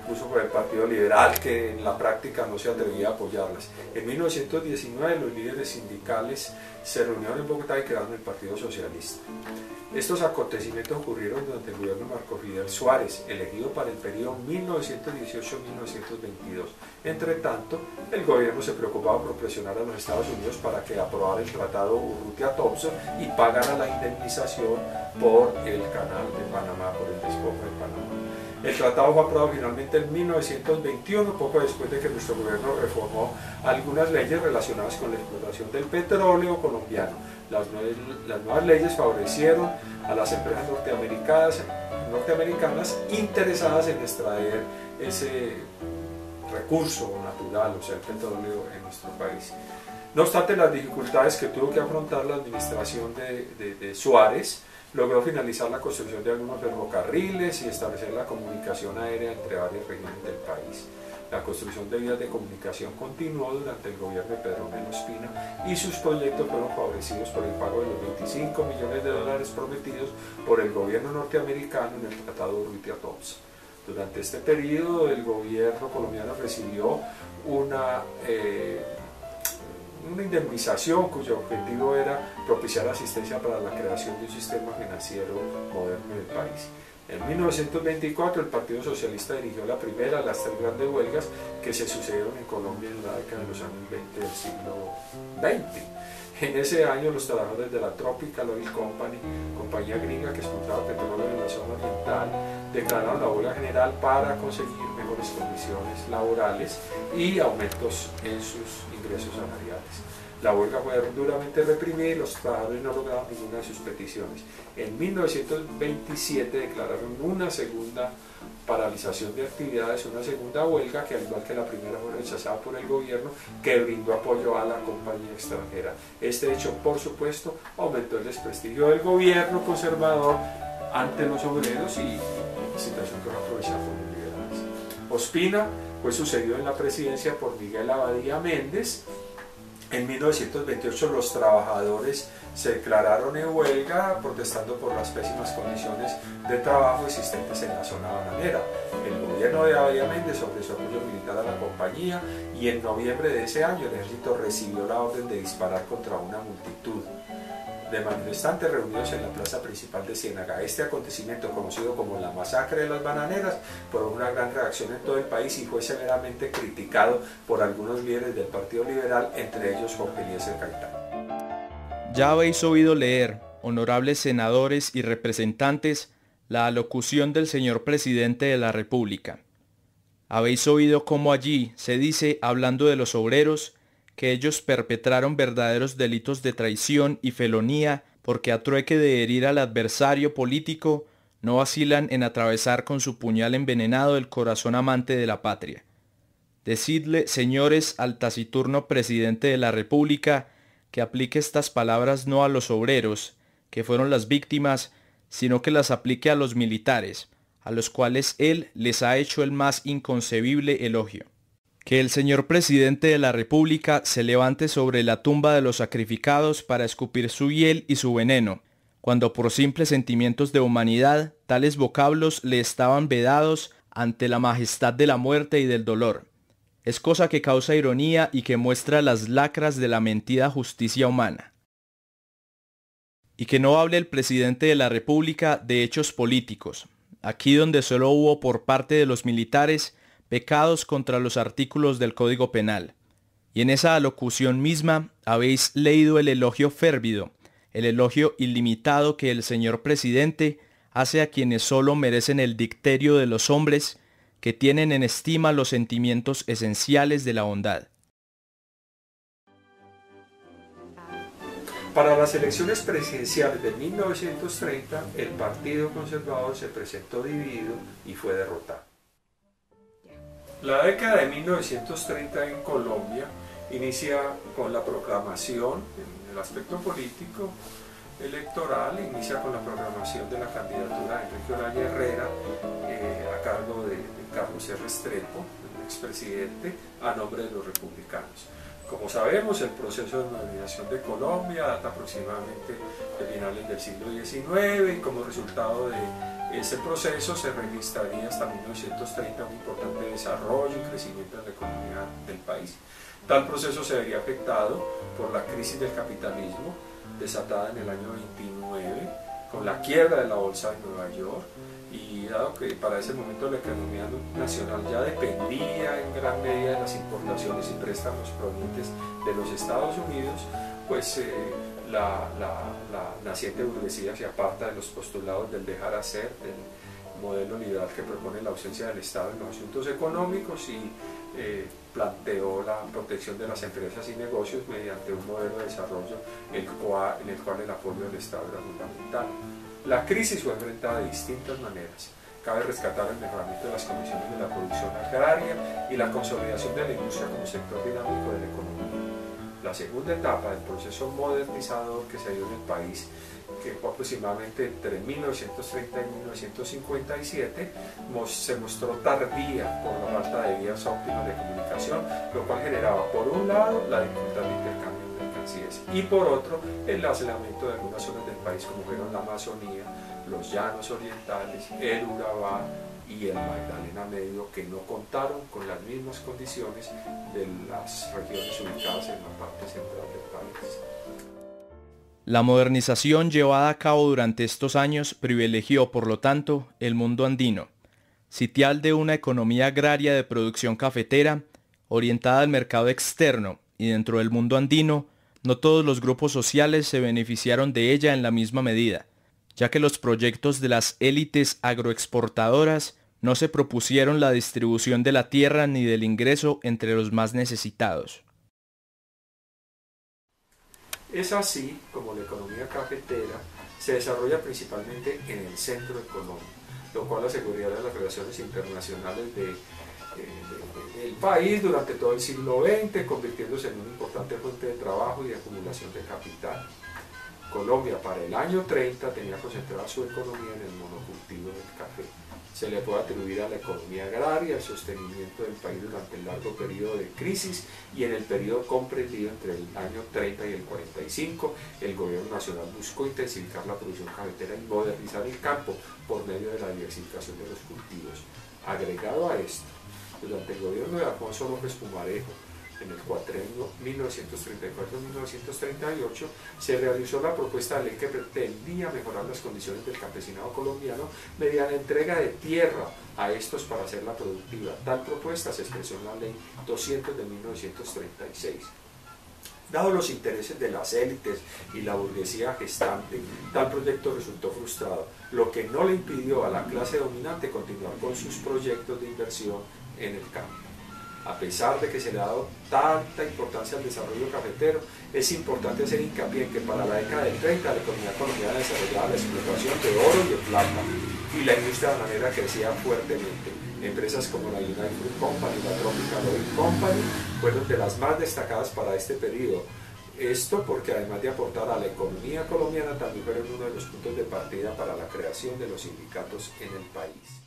incluso por el Partido Liberal, que en la práctica no se atrevía a apoyarlas. En 1919 los líderes sindicales se reunieron en Bogotá y crearon el Partido Socialista. Estos acontecimientos ocurrieron durante el gobierno de Marco Fidel Suárez, elegido para el periodo 1918-1922. Entre tanto, el gobierno se preocupaba por presionar a los Estados Unidos para que aprobara el Tratado Urrutia-Thompson y pagara la indemnización por el Canal de Panamá, por el despojo de Panamá. El tratado fue aprobado finalmente en 1921, poco después de que nuestro gobierno reformó algunas leyes relacionadas con la explotación del petróleo colombiano. Las nuevas leyes favorecieron a las empresas norteamericanas interesadas en extraer ese recurso natural, o sea, el petróleo en nuestro país. No obstante las dificultades que tuvo que afrontar la administración de Suárez, logró finalizar la construcción de algunos ferrocarriles y establecer la comunicación aérea entre varias regiones del país. La construcción de vías de comunicación continuó durante el gobierno de Pedro Melo Ospina y sus proyectos fueron favorecidos por el pago de los $25 millones prometidos por el gobierno norteamericano en el Tratado Urrutia-Thompson. Durante este periodo el gobierno colombiano recibió una indemnización cuyo objetivo era propiciar asistencia para la creación de un sistema financiero moderno en el país. En 1924 el Partido Socialista dirigió la primera de las 3 grandes huelgas que se sucedieron en Colombia en la década de los años 20 del siglo XX. En ese año los trabajadores de la Tropical Oil Company, compañía gringa que explotaba petróleo en la zona oriental, declararon la huelga general para conseguir mejores condiciones laborales y aumentos en sus ingresos salariales. La huelga fue duramente reprimida y los trabajadores no lograron ninguna de sus peticiones. En 1927 declararon una segunda paralización de actividades, una segunda huelga que al igual que la primera fue rechazada por el gobierno, que brindó apoyo a la compañía extranjera. Este hecho, por supuesto, aumentó el desprestigio del gobierno conservador ante los obreros y situación que fue aprovechada por los liberales. Ospina fue sucedido en la presidencia por Miguel Abadía Méndez. En 1928 los trabajadores se declararon en huelga protestando por las pésimas condiciones de trabajo existentes en la zona bananera. El gobierno de Abadía Méndez ofreció apoyo militar a la compañía y en noviembre de ese año el ejército recibió la orden de disparar contra una multitud de manifestantes reunidos en la plaza principal de Ciénaga. Este acontecimiento, conocido como la masacre de las bananeras, provocó una gran reacción en todo el país y fue severamente criticado por algunos líderes del Partido Liberal, entre ellos Jorge Eliezer Gaitán. Ya habéis oído leer, honorables senadores y representantes, la alocución del señor presidente de la República. Habéis oído cómo allí se dice, hablando de los obreros, que ellos perpetraron verdaderos delitos de traición y felonía porque a trueque de herir al adversario político no vacilan en atravesar con su puñal envenenado el corazón amante de la patria. Decidle, señores, al taciturno presidente de la República, que aplique estas palabras no a los obreros, que fueron las víctimas, sino que las aplique a los militares, a los cuales él les ha hecho el más inconcebible elogio. Que el señor presidente de la República se levante sobre la tumba de los sacrificados para escupir su hiel y su veneno, cuando por simples sentimientos de humanidad tales vocablos le estaban vedados ante la majestad de la muerte y del dolor. Es cosa que causa ironía y que muestra las lacras de la mentida justicia humana. Y que no hable el presidente de la República de hechos políticos, aquí donde solo hubo por parte de los militares pecados contra los artículos del Código Penal. Y en esa alocución misma habéis leído el elogio férvido, el elogio ilimitado que el señor presidente hace a quienes solo merecen el dicterio de los hombres que tienen en estima los sentimientos esenciales de la bondad. Para las elecciones presidenciales de 1930, el Partido Conservador se presentó dividido y fue derrotado. La década de 1930 en Colombia inicia con la proclamación, en el aspecto político electoral, inicia con la proclamación de la candidatura de Enrique Olaya Herrera a cargo de Carlos R. Restrepo, el expresidente, a nombre de los republicanos. Como sabemos, el proceso de modernización de Colombia data aproximadamente de finales del siglo XIX y como resultado de Ese proceso se registraría hasta 1930 un importante desarrollo y crecimiento en la economía del país. Tal proceso se vería afectado por la crisis del capitalismo desatada en el año 29 con la quiebra de la bolsa de Nueva York, y dado que para ese momento la economía nacional ya dependía en gran medida de las importaciones y préstamos provenientes de los Estados Unidos, pues la naciente burguesía se aparta de los postulados del dejar hacer, del modelo liberal que propone la ausencia del Estado en los asuntos económicos, y planteó la protección de las empresas y negocios mediante un modelo de desarrollo en el cual el apoyo del Estado era fundamental. La crisis fue enfrentada de distintas maneras. Cabe rescatar el mejoramiento de las condiciones de la producción agraria y la consolidación de la industria como sector dinámico de la economía. La segunda etapa del proceso modernizador que se dio en el país, que fue aproximadamente entre 1930 y 1957, se mostró tardía por la falta de vías óptimas de comunicación, lo cual generaba por un lado la dificultad de intercambio de mercancías y por otro el aislamiento de algunas zonas del país como fueron la Amazonía, los llanos orientales, el Urabá y el Magdalena Medio, que no contaron con las mismas condiciones de las regiones ubicadas en la parte central del país. La modernización llevada a cabo durante estos años privilegió, por lo tanto, el mundo andino, sitial de una economía agraria de producción cafetera, orientada al mercado externo, y dentro del mundo andino, no todos los grupos sociales se beneficiaron de ella en la misma medida, ya que los proyectos de las élites agroexportadoras no se propusieron la distribución de la tierra ni del ingreso entre los más necesitados. Es así como la economía cafetera se desarrolla principalmente en el centro de Colombia, lo cual aseguraría las relaciones internacionales del país durante todo el siglo XX, convirtiéndose en una importante fuente de trabajo y de acumulación de capital. Colombia para el año 30 tenía concentrada su economía en el monocultivo del café. Se le puede atribuir a la economía agraria el sostenimiento del país durante el largo periodo de crisis, y en el periodo comprendido entre el año 30 y el 45, el gobierno nacional buscó intensificar la producción cafetera y modernizar el campo por medio de la diversificación de los cultivos. Agregado a esto, durante el gobierno de Alfonso López Pumarejo, en el cuatrienio 1934-1938, se realizó la propuesta de ley que pretendía mejorar las condiciones del campesinado colombiano mediante la entrega de tierra a estos para hacerla productiva. Tal propuesta se expresó en la ley 200 de 1936. Dado los intereses de las élites y la burguesía gestante, tal proyecto resultó frustrado, lo que no le impidió a la clase dominante continuar con sus proyectos de inversión en el campo. A pesar de que se le ha dado tanta importancia al desarrollo cafetero, es importante hacer hincapié en que para la década del 30 la economía colombiana desarrollaba la explotación de oro y de plata, y la industria bananera crecía fuertemente. Empresas como la United Fruit Company y la Tropical Oil Company fueron de las más destacadas para este periodo. Esto porque además de aportar a la economía colombiana, también fueron uno de los puntos de partida para la creación de los sindicatos en el país.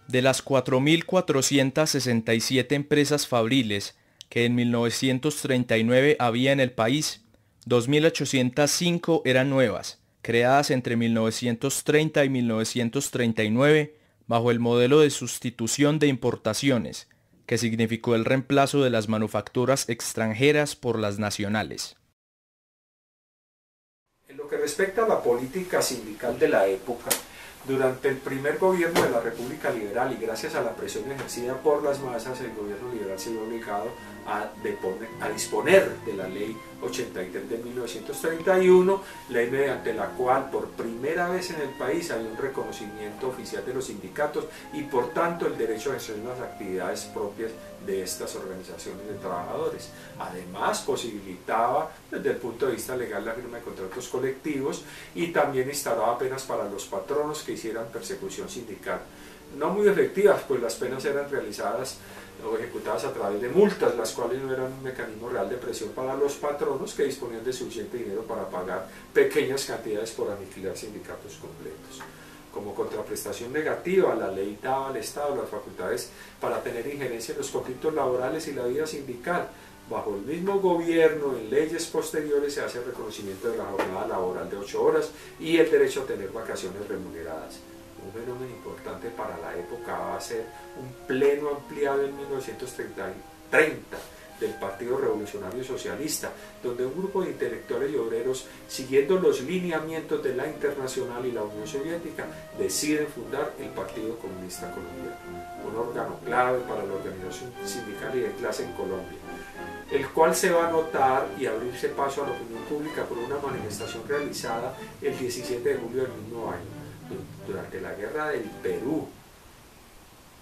De las 4.467 empresas fabriles que en 1939 había en el país, 2.805 eran nuevas, creadas entre 1930 y 1939 bajo el modelo de sustitución de importaciones, que significó el reemplazo de las manufacturas extranjeras por las nacionales. En lo que respecta a la política sindical de la época, durante el primer gobierno de la República Liberal y gracias a la presión ejercida por las masas, el gobierno liberal se vio obligado a disponer de la Ley 83 de 1931, ley mediante la cual por primera vez en el país hay un reconocimiento oficial de los sindicatos y por tanto el derecho a ejercer las actividades propias de estas organizaciones de trabajadores. Además posibilitaba desde el punto de vista legal la firma de contratos colectivos y también instauraba penas para los patronos que hicieran persecución sindical. No muy efectivas, pues las penas eran realizadas o ejecutadas a través de multas, las cuales no eran un mecanismo real de presión para los patronos que disponían de suficiente dinero para pagar pequeñas cantidades por aniquilar sindicatos completos. Como contraprestación negativa, la ley daba al Estado las facultades para tener injerencia en los conflictos laborales y la vida sindical. Bajo el mismo gobierno, en leyes posteriores se hace el reconocimiento de la jornada laboral de 8 horas y el derecho a tener vacaciones remuneradas. un fenómeno importante para la época va a ser un pleno ampliado en 1930 del Partido Revolucionario Socialista, donde un grupo de intelectuales y obreros, siguiendo los lineamientos de la Internacional y la Unión Soviética, deciden fundar el Partido Comunista Colombiano, un órgano clave para la organización sindical y de clase en Colombia, el cual se va a notar y abrirse paso a la opinión pública por una manifestación realizada el 17 de julio del mismo año, durante la Guerra del Perú,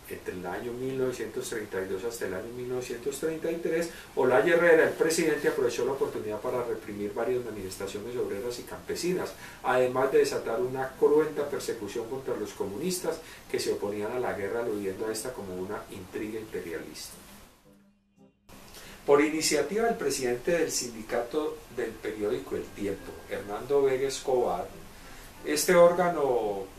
entre el año 1932 hasta el año 1933, Olaya Herrera, el presidente, aprovechó la oportunidad para reprimir varias manifestaciones obreras y campesinas, además de desatar una cruenta persecución contra los comunistas que se oponían a la guerra, aludiendo a esta como una intriga imperialista. Por iniciativa del presidente del sindicato del periódico El Tiempo, Hernando Vega Escobar, este órgano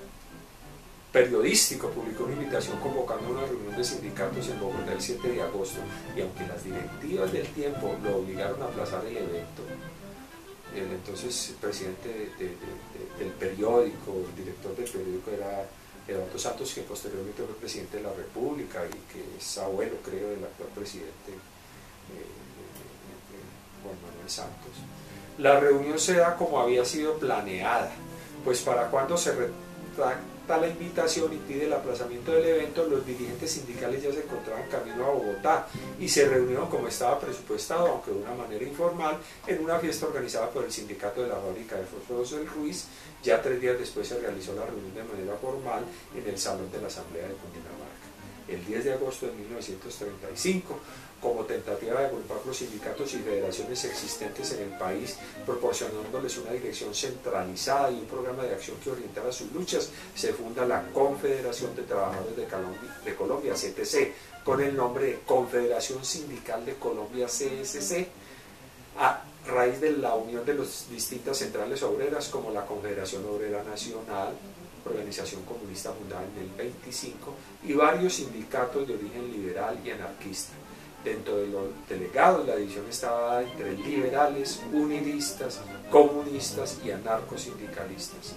periodístico publicó una invitación convocando una reunión de sindicatos en Bogotá el 7 de agosto, y aunque las directivas del Tiempo lo obligaron a aplazar el evento, el entonces presidente del periódico, el director del periódico era Eduardo Santos, que posteriormente fue presidente de la República y que es abuelo, creo, del actual presidente Juan Manuel Santos. La reunión se da como había sido planeada, pues para cuando se retracta la invitación y pide el aplazamiento del evento, los dirigentes sindicales ya se encontraban camino a Bogotá y se reunieron como estaba presupuestado, aunque de una manera informal, en una fiesta organizada por el sindicato de la fábrica de fósforos del Ruiz. Ya 3 días después se realizó la reunión de manera formal en el Salón de la Asamblea de Cundinamarca. El 10 de agosto de 1935, como tentativa de agrupar los sindicatos y federaciones existentes en el país, proporcionándoles una dirección centralizada y un programa de acción que orientara sus luchas, se funda la Confederación de Trabajadores de Colombia, CTC, con el nombre de Confederación Sindical de Colombia, CSC, a raíz de la unión de las distintas centrales obreras como la Confederación Obrera Nacional, organización comunista fundada en el 25, y varios sindicatos de origen liberal y anarquista. Dentro de los delegados, la división estaba entre liberales, unidistas, comunistas y anarcosindicalistas.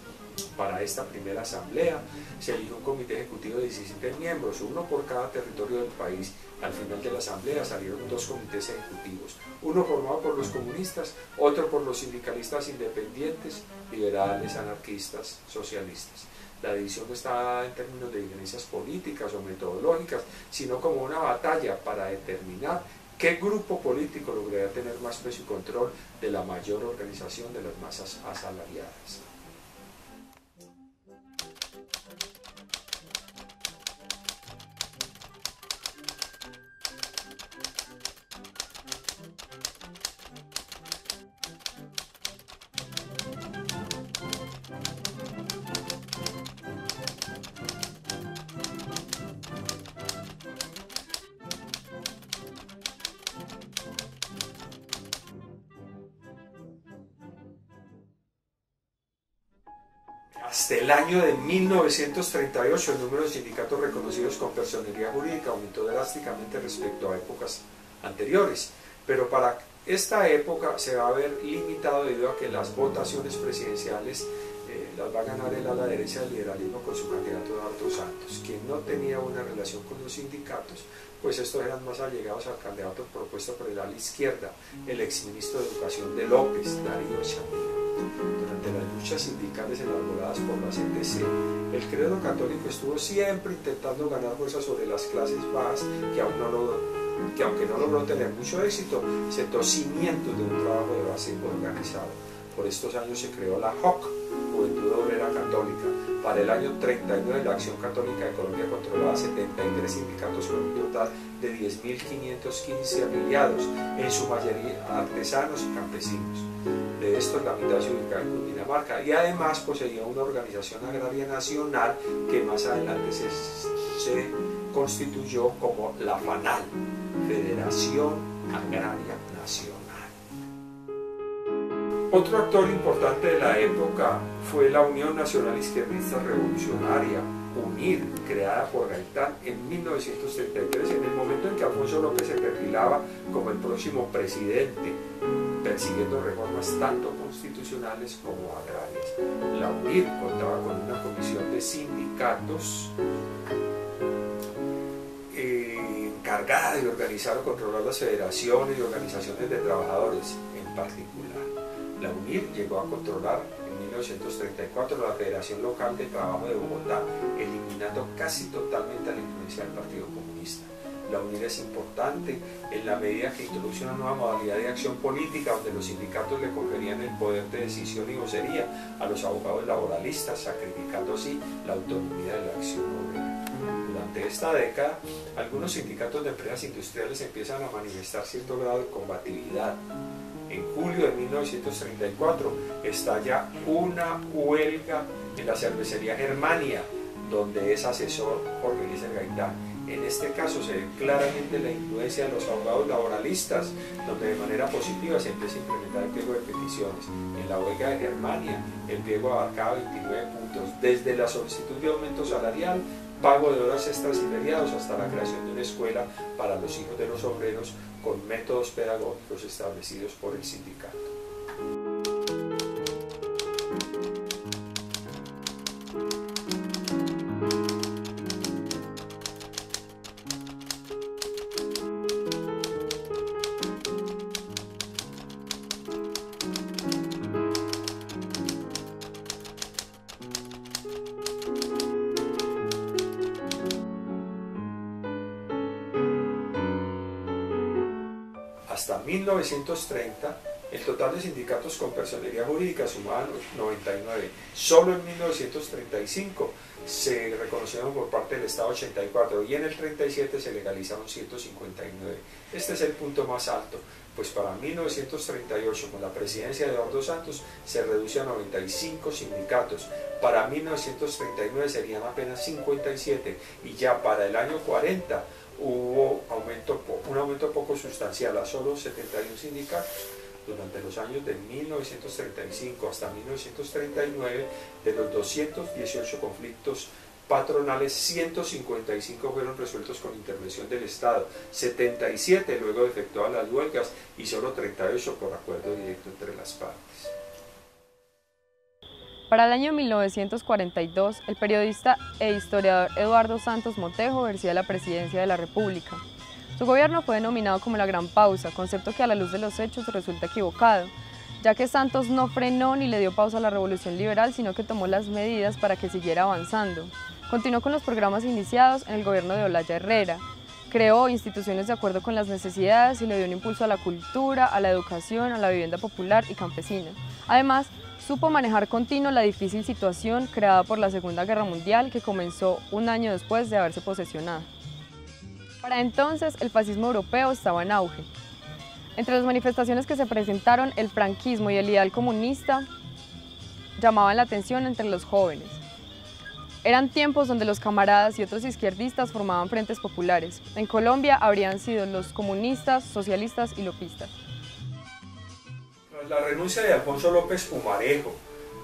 Para esta primera asamblea se eligió un comité ejecutivo de 17 miembros, uno por cada territorio del país. Al final de la asamblea salieron 2 comités ejecutivos, uno formado por los comunistas, otro por los sindicalistas independientes, liberales, anarquistas, socialistas. La división no está en términos de diferencias políticas o metodológicas, sino como una batalla para determinar qué grupo político lograría tener más peso y control de la mayor organización de las masas asalariadas. Hasta el año de 1938 el número de sindicatos reconocidos con personería jurídica aumentó drásticamente respecto a épocas anteriores, pero para esta época se va a ver limitado debido a que las votaciones presidenciales las va a ganar el ala derecha del liberalismo con su candidato Eduardo Santos, quien no tenía una relación con los sindicatos, pues estos eran más allegados al candidato propuesto por el ala izquierda, el exministro de Educación de López, Darío Chamilla. Durante las luchas sindicales elaboradas por la CTC, el credo católico estuvo siempre intentando ganar fuerza sobre las clases bajas, que aunque no logró tener mucho éxito, sentó cimientos de un trabajo de base organizado. Por estos años se creó la JOC, Juventud Obrera Católica. Para el año 39 la Acción Católica de Colombia controlaba 73 sindicatos con un total de 10.515 afiliados, en su mayoría artesanos y campesinos. De estos, la mitad se ubicaba en Cundinamarca y además poseía una organización agraria nacional que más adelante se constituyó como la FANAL, Federación Agraria Nacional. Otro actor importante de la época fue la Unión Nacional Izquierdista Revolucionaria, UNIR, creada por Gaitán en 1933, en el momento en que Alfonso López se perfilaba como el próximo presidente, persiguiendo reformas tanto constitucionales como agrarias. La UNIR contaba con una comisión de sindicatos encargada de organizar o controlar las federaciones y organizaciones de trabajadores en particular. La UNIR llegó a controlar en 1934 la Federación Local de Trabajo de Bogotá, eliminando casi totalmente la influencia del Partido Comunista. La UNIR es importante en la medida que introduce una nueva modalidad de acción política donde los sindicatos le conferían el poder de decisión y vocería a los abogados laboralistas, sacrificando así la autonomía de la acción obrera. Durante esta década, algunos sindicatos de empresas industriales empiezan a manifestar cierto grado de combatividad. En julio de 1934 estalla una huelga en la cervecería Germania, donde es asesor Jorge Eliezer Gaitán. En este caso se ve claramente la influencia de los abogados laboralistas, donde de manera positiva se empieza a implementar el pliego de peticiones. En la huelga de Germania, el pliego abarcaba 29 puntos, desde la solicitud de aumento salarial, pago de horas extras y feriados, hasta la creación de una escuela para los hijos de los obreros con métodos pedagógicos establecidos por el sindicato. Hasta 1930, el total de sindicatos con personería jurídica sumaban 99. Solo en 1935 se reconocieron por parte del Estado 84 y en el 37 se legalizaron 159. Este es el punto más alto, pues para 1938, con la presidencia de Eduardo Santos, se reduce a 95 sindicatos. Para 1939 serían apenas 57 y ya para el año 40 hubo un aumento poco sustancial a solo 71 sindicatos. Durante los años de 1935 hasta 1939, de los 218 conflictos patronales, 155 fueron resueltos con intervención del Estado, 77 luego de efectuadas las huelgas y solo 38 por acuerdo directo entre las partes. Para el año 1942, el periodista e historiador Eduardo Santos Montejo ejercía la presidencia de la República. Su gobierno fue denominado como la Gran Pausa, concepto que a la luz de los hechos resulta equivocado, ya que Santos no frenó ni le dio pausa a la revolución liberal, sino que tomó las medidas para que siguiera avanzando. Continuó con los programas iniciados en el gobierno de Olaya Herrera, creó instituciones de acuerdo con las necesidades y le dio un impulso a la cultura, a la educación, a la vivienda popular y campesina. Además, supo manejar continuo la difícil situación creada por la Segunda Guerra Mundial, que comenzó un año después de haberse posesionado. Para entonces, el fascismo europeo estaba en auge. Entre las manifestaciones que se presentaron, el franquismo y el ideal comunista llamaban la atención entre los jóvenes. Eran tiempos donde los camaradas y otros izquierdistas formaban frentes populares. En Colombia habrían sido los comunistas, socialistas y lopistas. La renuncia de Alfonso López Pumarejo,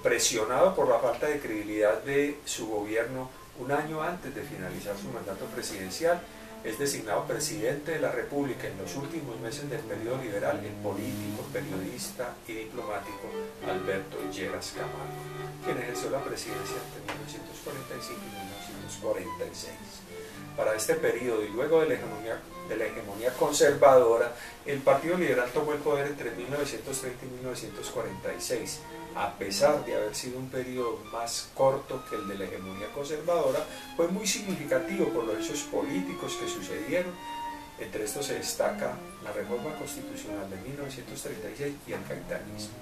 presionado por la falta de credibilidad de su gobierno un año antes de finalizar su mandato presidencial, es designado presidente de la República en los últimos meses del periodo liberal el político, periodista y diplomático Alberto Lleras Camargo, quien ejerció la presidencia entre 1945 y 1946. Para este periodo y luego de la hegemonía conservadora, el Partido Liberal tomó el poder entre 1930 y 1946. A pesar de haber sido un periodo más corto que el de la hegemonía conservadora, fue muy significativo por los hechos políticos que sucedieron. Entre estos se destaca la reforma constitucional de 1936 y el gaitanismo.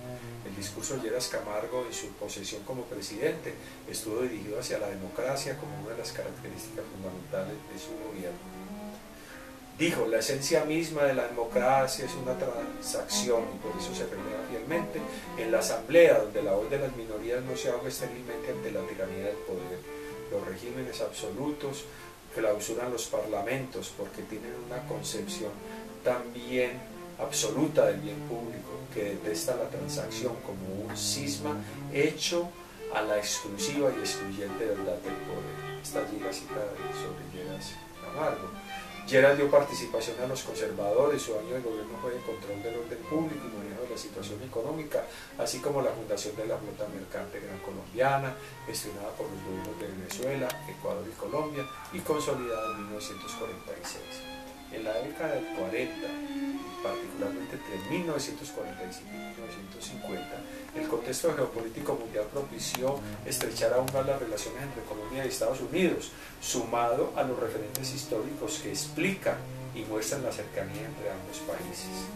El discurso de Lleras Camargo en su posesión como presidente estuvo dirigido hacia la democracia como una de las características fundamentales de su gobierno. Dijo, la esencia misma de la democracia es una transacción y por eso se renueva fielmente en la asamblea, donde la voz de las minorías no se ahoga esterilmente ante la tiranía del poder. Los regímenes absolutos clausuran los parlamentos porque tienen una concepción también absoluta del bien público, que detesta la transacción como un cisma hecho a la exclusiva y excluyente verdad del poder. Esta llega citada sobre Lleras Camargo. Lleras dio participación a los conservadores, su año de gobierno fue de control del orden público y manejo de la situación económica, así como la fundación de la flota mercante gran colombiana, gestionada por los gobiernos de Venezuela, Ecuador y Colombia, y consolidada en 1946. En la década del 40, particularmente entre 1945 y 1950, el contexto geopolítico mundial propició estrechar aún más las relaciones entre Colombia y Estados Unidos, sumado a los referentes históricos que explican y muestran la cercanía entre ambos países.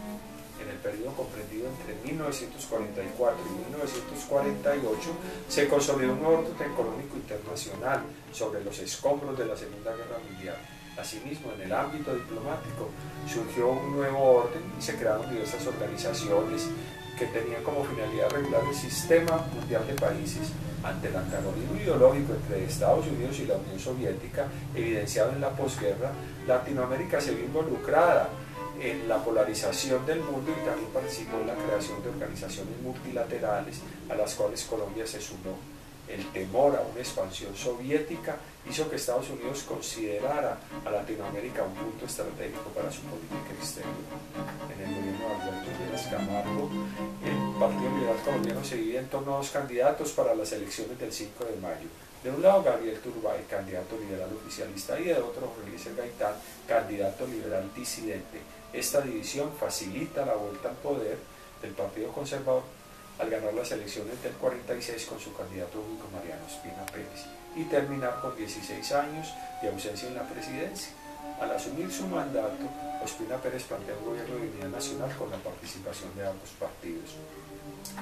En el periodo comprendido entre 1944 y 1948 se consolidó un orden económico internacional sobre los escombros de la Segunda Guerra Mundial. Asimismo, en el ámbito diplomático surgió un nuevo orden y se crearon diversas organizaciones que tenían como finalidad regular el sistema mundial de países. Ante el antagonismo ideológico entre Estados Unidos y la Unión Soviética, evidenciado en la posguerra, Latinoamérica se vio involucrada en la polarización del mundo y también participó en la creación de organizaciones multilaterales a las cuales Colombia se sumó. El temor a una expansión soviética hizo que Estados Unidos considerara a Latinoamérica un punto estratégico para su política exterior. En el gobierno de Alberto Lleras Camargo, el Partido Liberal Colombiano se divide en torno a dos candidatos para las elecciones del 5 de mayo. De un lado, Gabriel Turbay, candidato liberal oficialista, y de otro, Jorge Eliezer Gaitán, candidato liberal disidente. Esta división facilita la vuelta al poder del Partido Conservador al ganar las elecciones del 46 con su candidato único Mariano Ospina Pérez y terminar con 16 años de ausencia en la presidencia. Al asumir su mandato, Ospina Pérez planteó un gobierno de unidad nacional con la participación de ambos partidos.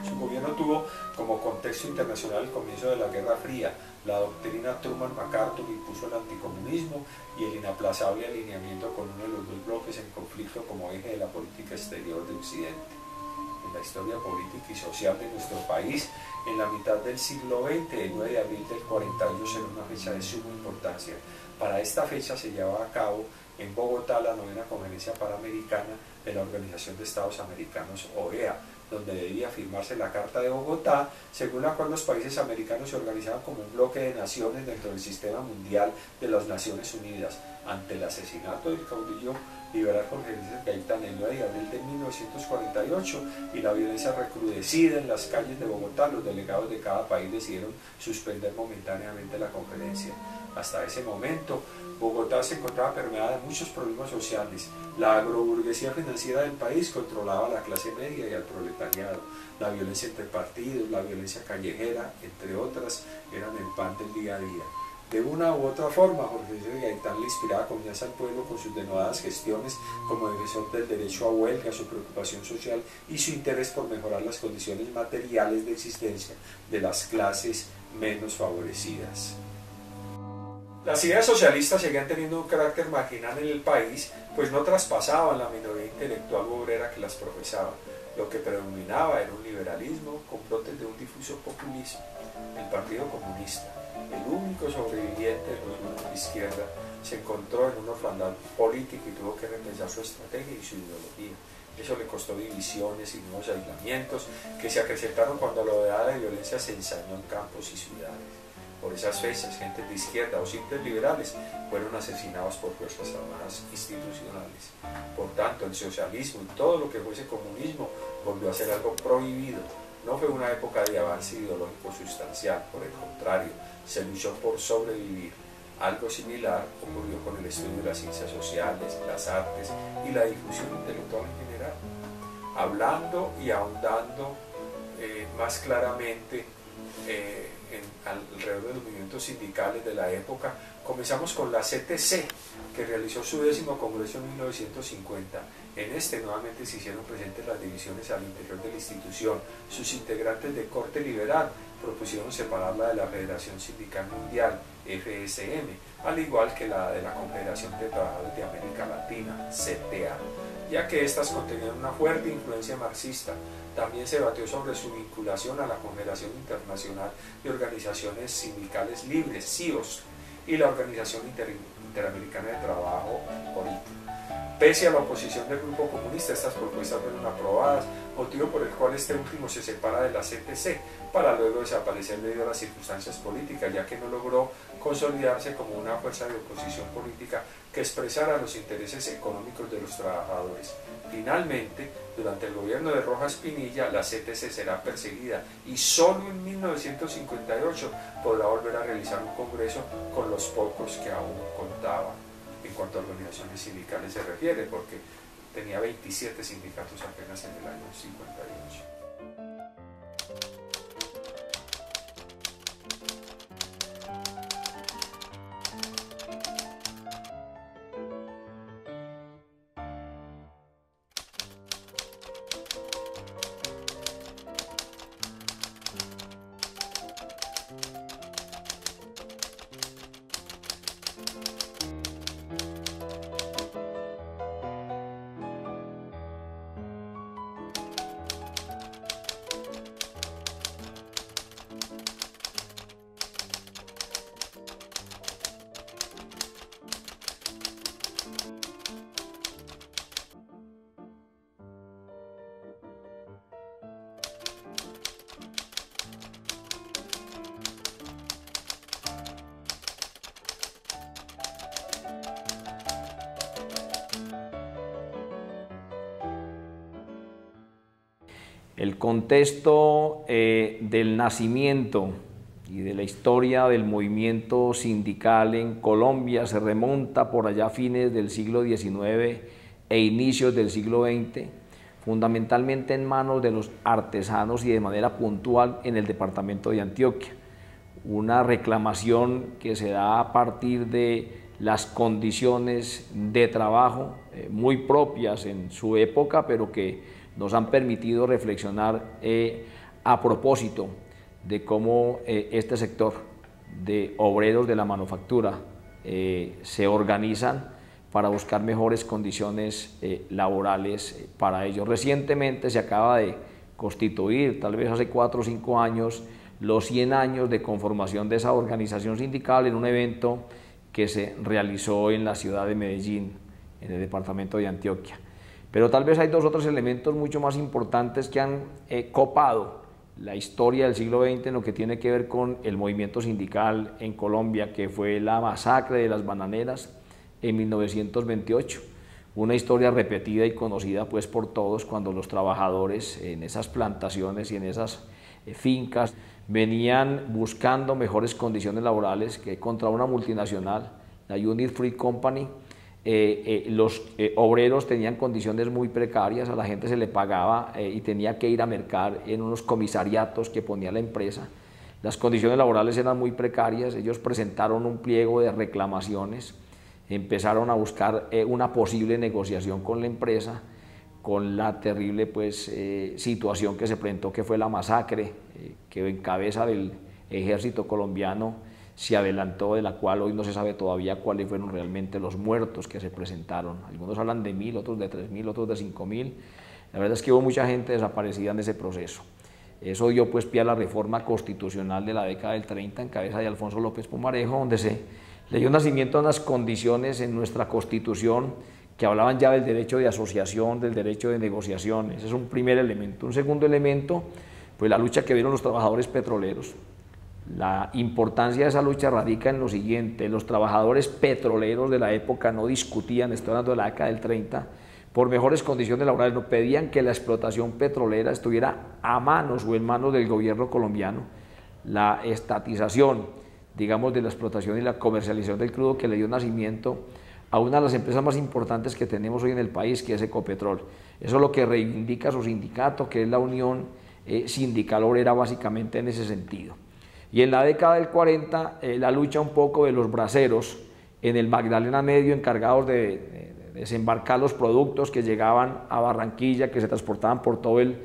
Su gobierno tuvo como contexto internacional el comienzo de la Guerra Fría, la doctrina Truman-MacArthur impuso el anticomunismo y el inaplazable alineamiento con uno de los dos bloques en conflicto como eje de la política exterior de Occidente. En la historia política y social de nuestro país, en la mitad del siglo XX, el 9 de abril del 48 será una fecha de suma importancia. Para esta fecha se llevaba a cabo en Bogotá la 9ª Conferencia Panamericana de la Organización de Estados Americanos, OEA, donde debía firmarse la Carta de Bogotá, según la cual los países americanos se organizaban como un bloque de naciones dentro del sistema mundial de las Naciones Unidas. Ante el asesinato del caudillo liberal Jorge Eliezer Gaitán el 9 de abril de 1948 y la violencia recrudecida en las calles de Bogotá, los delegados de cada país decidieron suspender momentáneamente la conferencia. Hasta ese momento, Bogotá se encontraba permeada de muchos problemas sociales. La agroburguesía financiera del país controlaba a la clase media y al proletariado. La violencia entre partidos, la violencia callejera, entre otras, eran el pan del día a día. De una u otra forma, Jorge Eliezer Gaitán le inspiraba confianza al pueblo con sus denodadas gestiones como defensor del derecho a huelga, su preocupación social y su interés por mejorar las condiciones materiales de existencia de las clases menos favorecidas. Las ideas socialistas seguían teniendo un carácter marginal en el país, pues no traspasaban la minoría intelectual u obrera que las profesaba. Lo que predominaba era un liberalismo con brotes de un difuso populismo. El Partido Comunista, el único sobreviviente de los grupos de izquierda, se encontró en una orfandad política y tuvo que repensar su estrategia y su ideología. Eso le costó divisiones y nuevos aislamientos que se acrecentaron cuando la oleada de violencia se ensañó en campos y ciudades. Por esas fechas, gentes de izquierda o simples liberales fueron asesinados por fuerzas armadas institucionales. Por tanto, el socialismo y todo lo que fuese comunismo volvió a ser algo prohibido. No fue una época de avance ideológico sustancial, por el contrario, se luchó por sobrevivir. Algo similar ocurrió con el estudio de las ciencias sociales, las artes y la difusión intelectual en general. Hablando y ahondando más claramente alrededor de los movimientos sindicales de la época, comenzamos con la CTC, que realizó su 10º congreso en 1950. En este nuevamente se hicieron presentes las divisiones al interior de la institución. Sus integrantes de corte liberal propusieron separarla de la Federación Sindical Mundial, FSM, al igual que la de la Confederación de Trabajadores de América Latina, CTA, ya que éstas contenían una fuerte influencia marxista. También se debatió sobre su vinculación a la Confederación Internacional de Organizaciones Sindicales Libres, CIOS, y la Organización Interamericana de Trabajo político. Pese a la oposición del Grupo Comunista, estas propuestas fueron aprobadas, motivo por el cual este último se separa de la CTC para luego desaparecer debido a las circunstancias políticas, ya que no logró consolidarse como una fuerza de oposición política que expresara los intereses económicos de los trabajadores. Finalmente, durante el gobierno de Rojas Pinilla, la CTC será perseguida y solo en 1958 podrá volver a realizar un congreso con los pocos que aún contaba. En cuanto a organizaciones sindicales se refiere, porque tenía 27 sindicatos apenas en el año 58. El contexto del nacimiento y de la historia del movimiento sindical en Colombia se remonta por allá a fines del siglo XIX e inicios del siglo XX, fundamentalmente en manos de los artesanos y de manera puntual en el departamento de Antioquia. Una reclamación que se da a partir de las condiciones de trabajo muy propias en su época, pero que nos han permitido reflexionar a propósito de cómo este sector de obreros de la manufactura se organizan para buscar mejores condiciones laborales para ellos. Recientemente se acaba de constituir, tal vez hace 4 o 5 años, los 100 años de conformación de esa organización sindical en un evento que se realizó en la ciudad de Medellín, en el departamento de Antioquia. Pero tal vez hay 2 otros elementos mucho más importantes que han copado la historia del siglo XX en lo que tiene que ver con el movimiento sindical en Colombia, que fue la masacre de las bananeras en 1928. Una historia repetida y conocida pues por todos, cuando los trabajadores en esas plantaciones y en esas fincas venían buscando mejores condiciones laborales que contra una multinacional, la Unit Fruit Company. Los obreros tenían condiciones muy precarias, a la gente se le pagaba y tenía que ir a mercar en unos comisariatos que ponía la empresa. Las condiciones laborales eran muy precarias, ellos presentaron un pliego de reclamaciones, empezaron a buscar una posible negociación con la empresa, con la terrible situación que se presentó, que fue la masacre que en cabeza del ejército colombiano se adelantó, de la cual hoy no se sabe todavía cuáles fueron realmente los muertos que se presentaron. Algunos hablan de 1000, otros de 3000, otros de 5000. La verdad es que hubo mucha gente desaparecida en ese proceso. Eso dio pues pie a la reforma constitucional de la década del 30 en cabeza de Alfonso López Pumarejo, donde se le dio nacimiento a unas condiciones en nuestra Constitución que hablaban ya del derecho de asociación, del derecho de negociación. Ese es un primer elemento. Un segundo elemento, pues la lucha que vieron los trabajadores petroleros. La importancia de esa lucha radica en lo siguiente: los trabajadores petroleros de la época no discutían, estoy hablando de la década del 30, por mejores condiciones laborales, no pedían que la explotación petrolera estuviera a manos o en manos del gobierno colombiano. La estatización, digamos, de la explotación y la comercialización del crudo, que le dio nacimiento a una de las empresas más importantes que tenemos hoy en el país, que es Ecopetrol. Eso es lo que reivindica su sindicato, que es la Unión Sindical Obrera, básicamente en ese sentido. Y en la década del 40, la lucha un poco de los braceros en el Magdalena Medio, encargados de desembarcar los productos que llegaban a Barranquilla, que se transportaban por todo el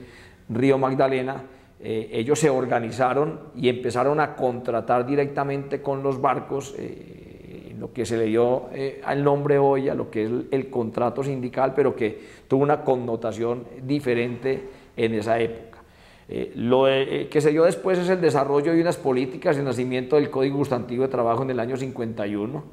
río Magdalena. Ellos se organizaron y empezaron a contratar directamente con los barcos, lo que se le dio al nombre hoy a lo que es el contrato sindical, pero que tuvo una connotación diferente en esa época. Lo que se dio después es el desarrollo de unas políticas, el nacimiento del Código Sustantivo de Trabajo en el año 51,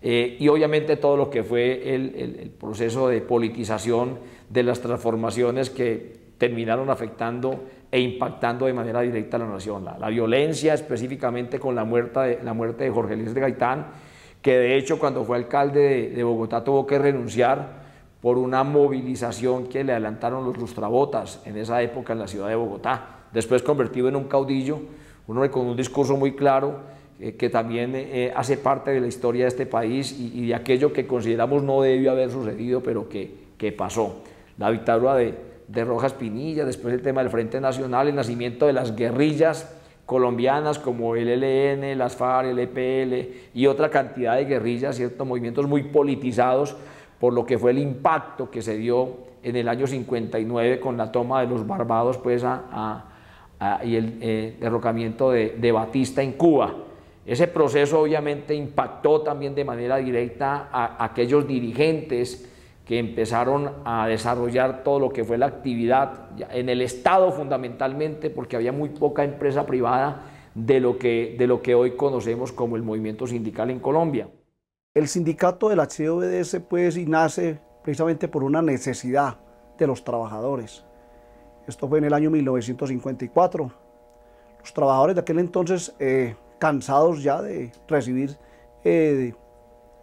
y obviamente todo lo que fue el proceso de politización de las transformaciones que terminaron afectando e impactando de manera directa a la nación. La violencia específicamente con la muerte de Jorge Eliezer Gaitán, que de hecho cuando fue alcalde de Bogotá tuvo que renunciar por una movilización que le adelantaron los lustrabotas en esa época en la ciudad de Bogotá, después convertido en un caudillo, un hombre con un discurso muy claro, que también hace parte de la historia de este país y de aquello que consideramos no debió haber sucedido, pero que pasó. La dictadura de Rojas Pinilla, después el tema del Frente Nacional, el nacimiento de las guerrillas colombianas como el ELN, las FARC, el EPL y otra cantidad de guerrillas, ciertos movimientos muy politizados por lo que fue el impacto que se dio en el año 59 con la toma de los Barbados pues, y el derrocamiento de Batista en Cuba. Ese proceso obviamente impactó también de manera directa a aquellos dirigentes que empezaron a desarrollar todo lo que fue la actividad en el Estado fundamentalmente, porque había muy poca empresa privada de lo que hoy conocemos como el movimiento sindical en Colombia. El sindicato de la COBDS pues y nace precisamente por una necesidad de los trabajadores. Esto fue en el año 1954. Los trabajadores de aquel entonces, cansados ya de recibir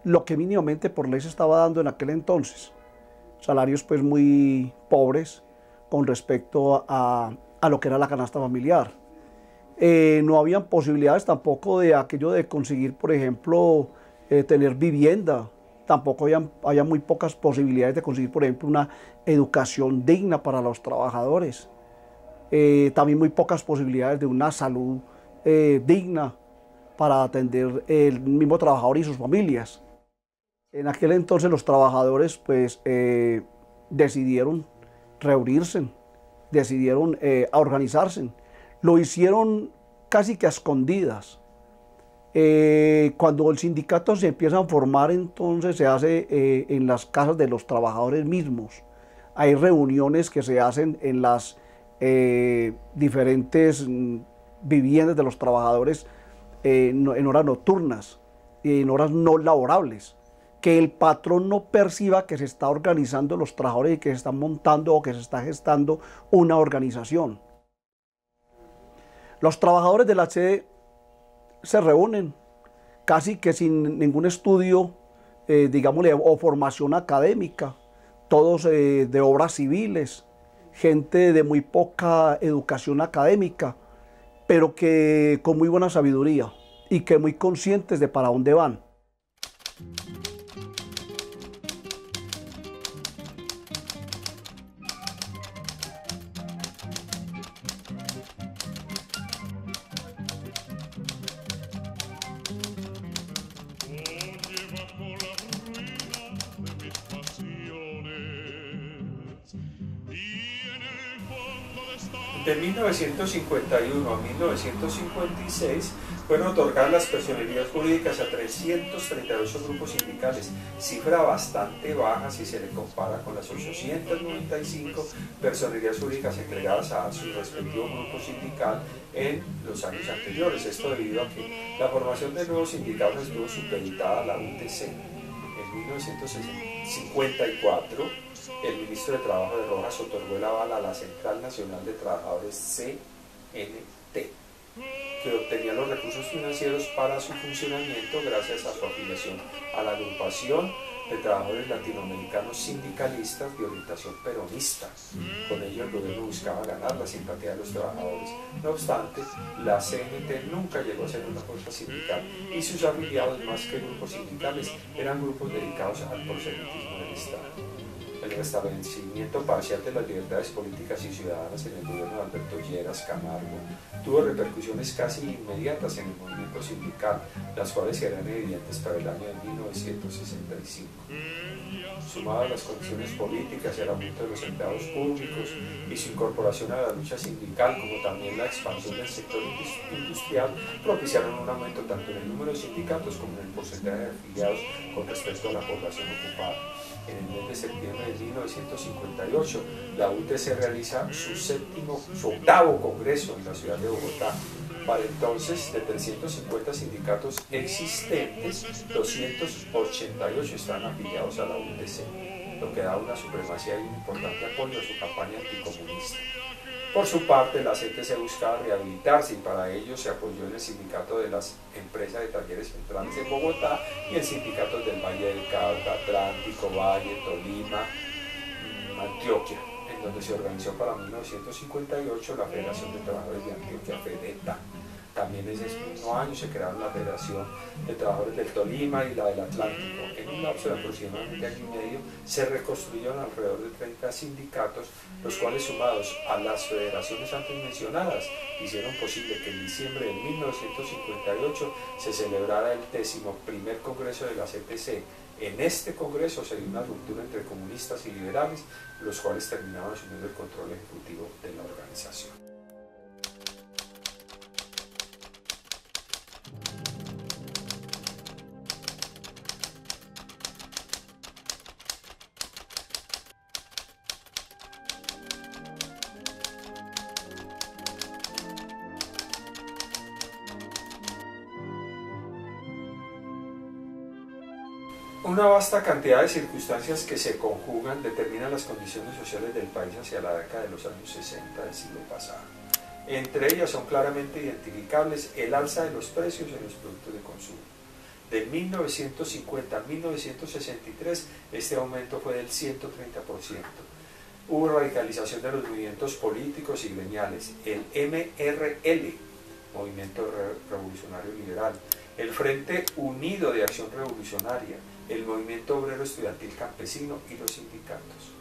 lo que mínimamente por ley se estaba dando en aquel entonces, salarios pues muy pobres con respecto a lo que era la canasta familiar. No habían posibilidades tampoco de aquello de conseguir, por ejemplo, tener vivienda. Tampoco había muy pocas posibilidades de conseguir, por ejemplo, una educación digna para los trabajadores. También muy pocas posibilidades de una salud digna para atender el mismo trabajador y sus familias. En aquel entonces los trabajadores pues decidieron reunirse, decidieron organizarse. Lo hicieron casi que a escondidas. Cuando el sindicato se empieza a formar, entonces se hace en las casas de los trabajadores mismos. Hay reuniones que se hacen en las diferentes viviendas de los trabajadores en horas nocturnas y en horas no laborables. Que el patrón no perciba que se está organizando los trabajadores y que se están montando o que se está gestando una organización. Los trabajadores de la CEDE se reúnen casi que sin ningún estudio, digámosle, o formación académica, todos de obras civiles, gente de muy poca educación académica, pero que con muy buena sabiduría y que muy conscientes de para dónde van. De 1951 a 1956 fueron otorgadas las personerías jurídicas a 338 grupos sindicales, cifra bastante baja si se le compara con las 895 personerías jurídicas entregadas a su respectivo grupo sindical en los años anteriores. Esto debido a que la formación de nuevos sindicatos estuvo supeditada a la UTC. En 1954, el ministro de Trabajo de Rojas otorgó el aval a la Central Nacional de Trabajadores CNT, que obtenía los recursos financieros para su funcionamiento gracias a su afiliación a la agrupación de trabajadores latinoamericanos sindicalistas de orientación peronista. Con ello el gobierno buscaba ganar la simpatía de los trabajadores. No obstante, la CNT nunca llegó a ser una fuerza sindical y sus afiliados, más que grupos sindicales, eran grupos dedicados al proselitismo del Estado. El restablecimiento parcial de las libertades políticas y ciudadanas en el gobierno de Alberto Lleras Camargo tuvo repercusiones casi inmediatas en el movimiento sindical, las cuales serán evidentes para el año de 1965. Sumado a las condiciones políticas y al aumento de los empleados públicos y su incorporación a la lucha sindical, como también la expansión del sector industrial, propiciaron un aumento tanto en el número de sindicatos como en el porcentaje de afiliados con respecto a la población ocupada. En el mes de septiembre de 1958, la UTC realiza su octavo congreso en la ciudad de Bogotá. Para entonces, de 350 sindicatos existentes, 288 están afiliados a la UTC, lo que da una supremacía y un importante apoyo a su campaña anticomunista. Por su parte, la CTC buscaba rehabilitarse y para ello se apoyó en el sindicato de las empresas de talleres centrales en Bogotá y en sindicatos del Valle del Cauca, Atlántico, Valle, Tolima, Antioquia, en donde se organizó para 1958 la Federación de Trabajadores de Antioquia, FEDETA. También ese mismo año se crearon la Federación de Trabajadores del Tolima y la del Atlántico. En un lapso de aproximadamente año y medio se reconstruyeron alrededor de 30 sindicatos, los cuales sumados a las federaciones antes mencionadas hicieron posible que en diciembre de 1958 se celebrara el 11º Congreso de la CTC. En este congreso se dio una ruptura entre comunistas y liberales, los cuales terminaron asumiendo el control ejecutivo de la organización. Una vasta cantidad de circunstancias que se conjugan determinan las condiciones sociales del país hacia la década de los años 60 del siglo pasado. Entre ellas son claramente identificables el alza de los precios en los productos de consumo. De 1950 a 1963 este aumento fue del 130%. Hubo radicalización de los movimientos políticos y gremiales, el MRL, Movimiento Revolucionario Liberal, el Frente Unido de Acción Revolucionaria, el Movimiento Obrero Estudiantil Campesino y los sindicatos.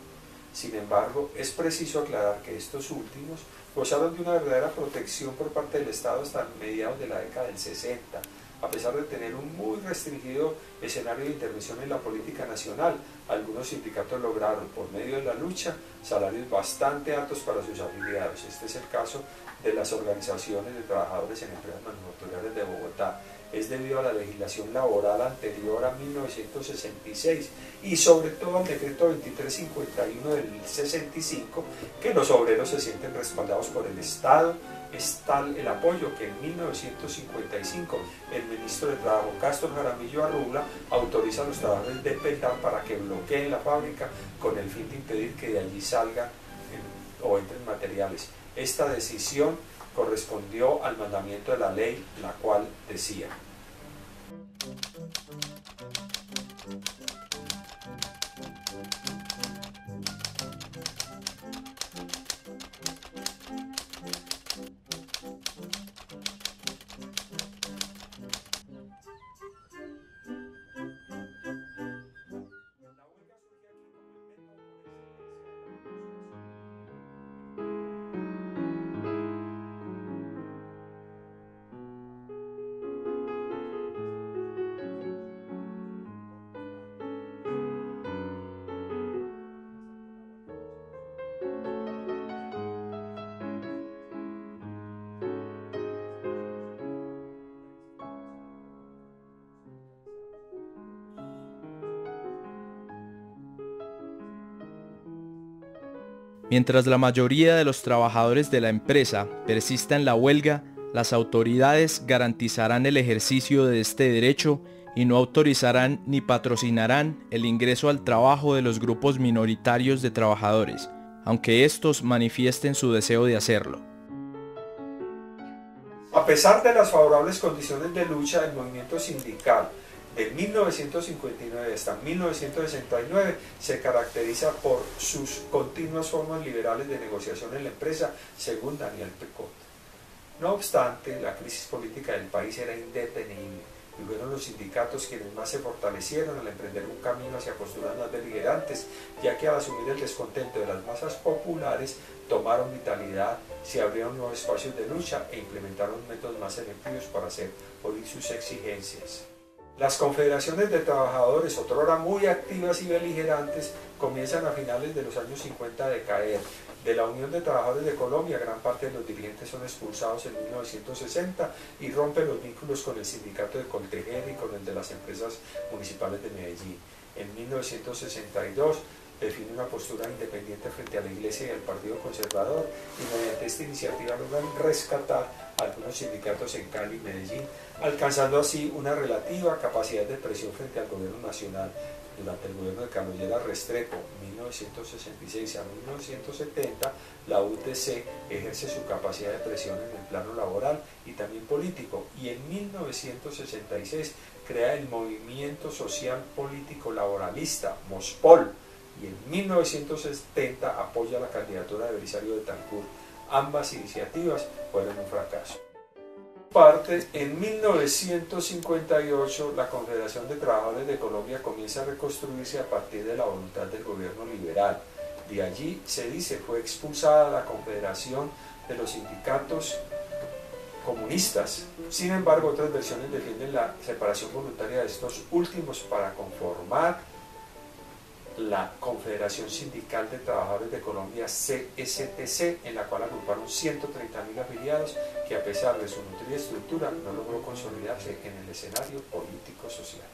Sin embargo, es preciso aclarar que estos últimos gozaron de una verdadera protección por parte del Estado hasta mediados de la década del 60, a pesar de tener un muy restringido escenario de intervención en la política nacional. Algunos sindicatos lograron, por medio de la lucha, salarios bastante altos para sus afiliados. Este es el caso de las organizaciones de trabajadores en empresas manufactureras de Bogotá. Es debido a la legislación laboral anterior a 1966 y sobre todo al decreto 2351 del 65 que los obreros se sienten respaldados por el Estado. Es tal el apoyo que en 1955 el ministro de Trabajo Castro Jaramillo Arrula autoriza a los trabajadores de Petar para que bloqueen la fábrica con el fin de impedir que de allí salgan o entren materiales. Esta decisión correspondió al mandamiento de la ley, la cual decía: Mientras la mayoría de los trabajadores de la empresa persista en la huelga, las autoridades garantizarán el ejercicio de este derecho y no autorizarán ni patrocinarán el ingreso al trabajo de los grupos minoritarios de trabajadores, aunque estos manifiesten su deseo de hacerlo. A pesar de las favorables condiciones de lucha del movimiento sindical, de 1959 hasta 1969 se caracteriza por sus continuas formas liberales de negociación en la empresa, según Daniel Pecot. No obstante, la crisis política del país era indetenible y fueron los sindicatos quienes más se fortalecieron al emprender un camino hacia posturas más beligerantes, ya que al asumir el descontento de las masas populares tomaron vitalidad, se abrieron nuevos espacios de lucha e implementaron métodos más efectivos para hacer oír sus exigencias. Las confederaciones de trabajadores, otrora muy activas y beligerantes, comienzan a finales de los años 50 a decaer. De la Unión de Trabajadores de Colombia, gran parte de los dirigentes son expulsados en 1960 y rompen los vínculos con el sindicato de Coltejera y con el de las empresas municipales de Medellín. En 1962 define una postura independiente frente a la Iglesia y al Partido Conservador y mediante esta iniciativa logran rescatar algunos sindicatos en Cali y Medellín, alcanzando así una relativa capacidad de presión frente al gobierno nacional. Durante el gobierno de Carlos Lleras Restrepo, 1966 a 1970, la UTC ejerce su capacidad de presión en el plano laboral y también político, y en 1966 crea el Movimiento Social Político Laboralista, MOSPOL, y en 1970 apoya la candidatura de Belisario Betancur. Ambas iniciativas fueron un fracaso. En 1958 la Confederación de Trabajadores de Colombia comienza a reconstruirse a partir de la voluntad del gobierno liberal. De allí, se dice, fue expulsada la Confederación de los sindicatos comunistas. Sin embargo, otras versiones defienden la separación voluntaria de estos últimos para conformar la Confederación Sindical de Trabajadores de Colombia, CSTC, en la cual agruparon 130.000 afiliados que, a pesar de su nutrida estructura, no logró consolidarse en el escenario político-social.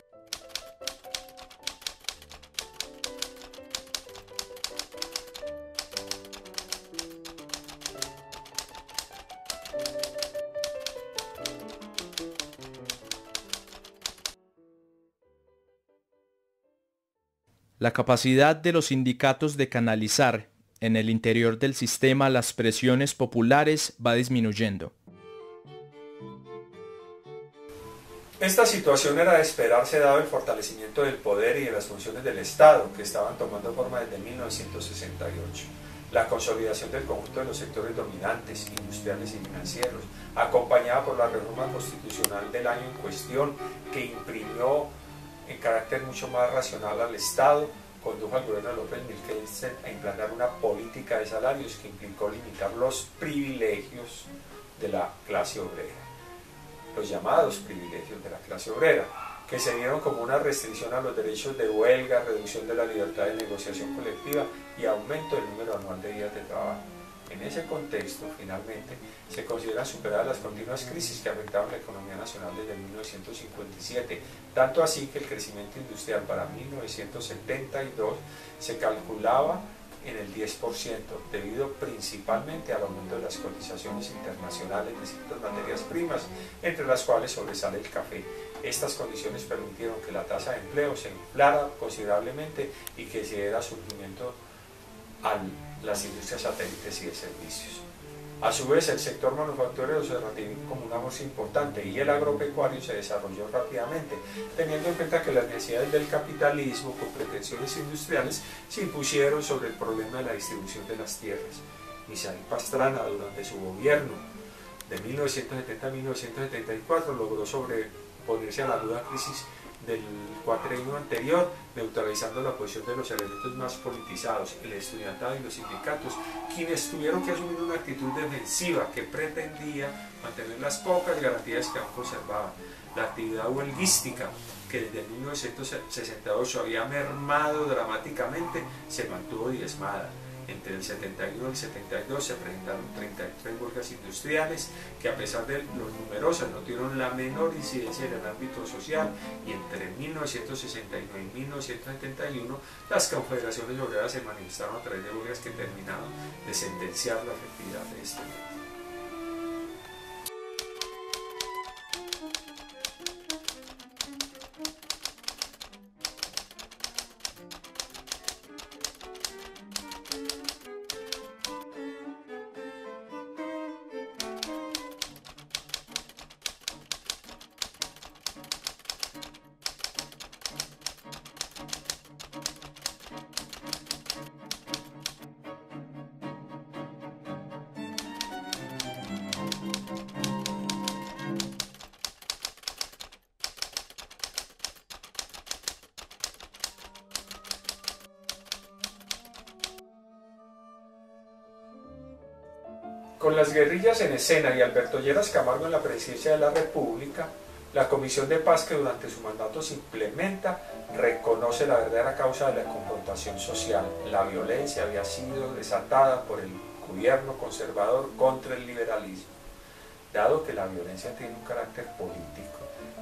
La capacidad de los sindicatos de canalizar en el interior del sistema las presiones populares va disminuyendo. Esta situación era de esperarse dado el fortalecimiento del poder y de las funciones del Estado, que estaban tomando forma desde 1968. La consolidación del conjunto de los sectores dominantes, industriales y financieros, acompañada por la reforma constitucional del año en cuestión, que imprimió en carácter mucho más racional al Estado, condujo al gobierno de López Miguel a implantar una política de salarios que implicó limitar los privilegios de la clase obrera, los llamados privilegios de la clase obrera, que se dieron como una restricción a los derechos de huelga, reducción de la libertad de negociación colectiva y aumento del número anual de días de trabajo. En ese contexto, finalmente, se consideran superadas las continuas crisis que afectaban la economía nacional desde 1957, tanto así que el crecimiento industrial para 1972 se calculaba en el 10%, debido principalmente al aumento de las cotizaciones internacionales de ciertas materias primas, entre las cuales sobresale el café. Estas condiciones permitieron que la tasa de empleo se inflara considerablemente y que se diera surgimiento a las industrias satélites y de servicios. A su vez, el sector manufacturero se ratificó como una fuerza importante y el agropecuario se desarrolló rápidamente, teniendo en cuenta que las necesidades del capitalismo con pretensiones industriales se impusieron sobre el problema de la distribución de las tierras. Misael Pastrana, durante su gobierno de 1970 a 1974, logró sobreponerse a la aguda crisis del cuatrienio anterior, neutralizando la posición de los elementos más politizados, el estudiantado y los sindicatos, quienes tuvieron que asumir una actitud defensiva que pretendía mantener las pocas garantías que aún conservaban. La actividad huelguística, que desde 1968 había mermado dramáticamente, se mantuvo diezmada. Entre el 71 y el 72 se presentaron 33 huelgas industriales que, a pesar de lo numerosas, no tuvieron la menor incidencia en el ámbito social, y entre 1969 y 1971 las confederaciones obreras se manifestaron a través de huelgas que terminaron de sentenciar la efectividad de este método. Con las guerrillas en escena y Alberto Lleras Camargo en la presidencia de la República, la Comisión de Paz, que durante su mandato se implementa, reconoce la verdadera causa de la confrontación social. La violencia había sido desatada por el gobierno conservador contra el liberalismo. Dado que la violencia tiene un carácter político,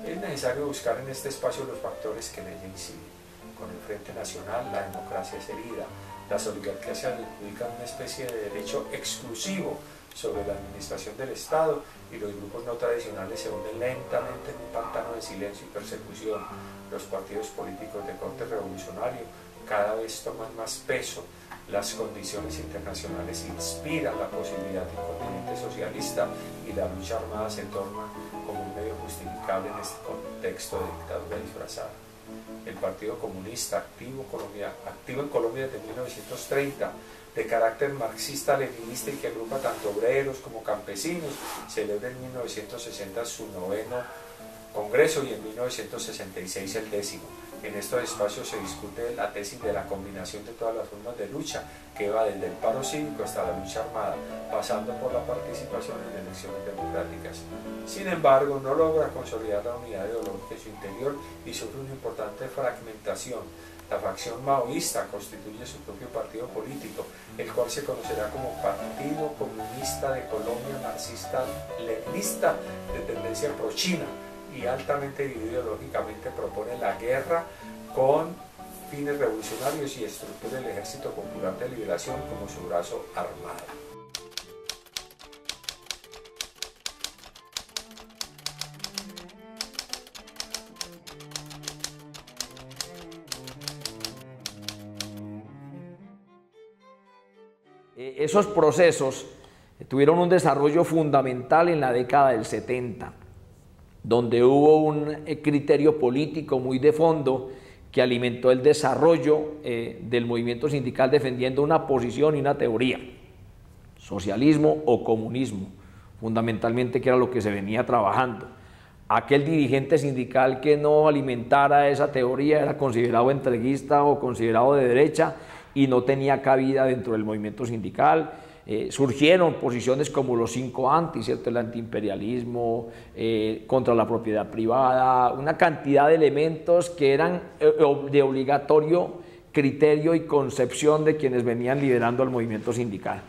es necesario buscar en este espacio los factores que en ella inciden. Con el Frente Nacional, la democracia es herida, las oligarquías se adjudican una especie de derecho exclusivo sobre la administración del Estado y los grupos no tradicionales se hunden lentamente en un pantano de silencio y persecución. Los partidos políticos de corte revolucionario cada vez toman más peso. Las condiciones internacionales inspiran la posibilidad de un continente socialista y la lucha armada se torna como un medio justificable en este contexto de dictadura disfrazada. El Partido Comunista, activo en Colombia desde 1930, de carácter marxista-leninista y que agrupa tanto obreros como campesinos, celebra en 1960 su 9º Congreso y en 1966 el 10º. En estos espacios se discute la tesis de la combinación de todas las formas de lucha, que va desde el paro cívico hasta la lucha armada, pasando por la participación en elecciones democráticas. Sin embargo, no logra consolidar la unidad ideológica en su interior y sufre una importante fragmentación. La facción maoísta constituye su propio partido político, el cual se conocerá como Partido Comunista de Colombia Marxista-Leninista de tendencia pro-china, y altamente dividido ideológicamente propone la guerra con fines revolucionarios y estructura el Ejército Popular de Liberación como su brazo armado. Esos procesos tuvieron un desarrollo fundamental en la década del 70. Donde hubo un criterio político muy de fondo que alimentó el desarrollo del movimiento sindical defendiendo una posición y una teoría, socialismo o comunismo, fundamentalmente, que era lo que se venía trabajando. Aquel dirigente sindical que no alimentara esa teoría era considerado entreguista o considerado de derecha y no tenía cabida dentro del movimiento sindical. Surgieron posiciones como los 5 anti, ¿cierto? El antiimperialismo, contra la propiedad privada, una cantidad de elementos que eran de obligatorio criterio y concepción de quienes venían liderando el movimiento sindical.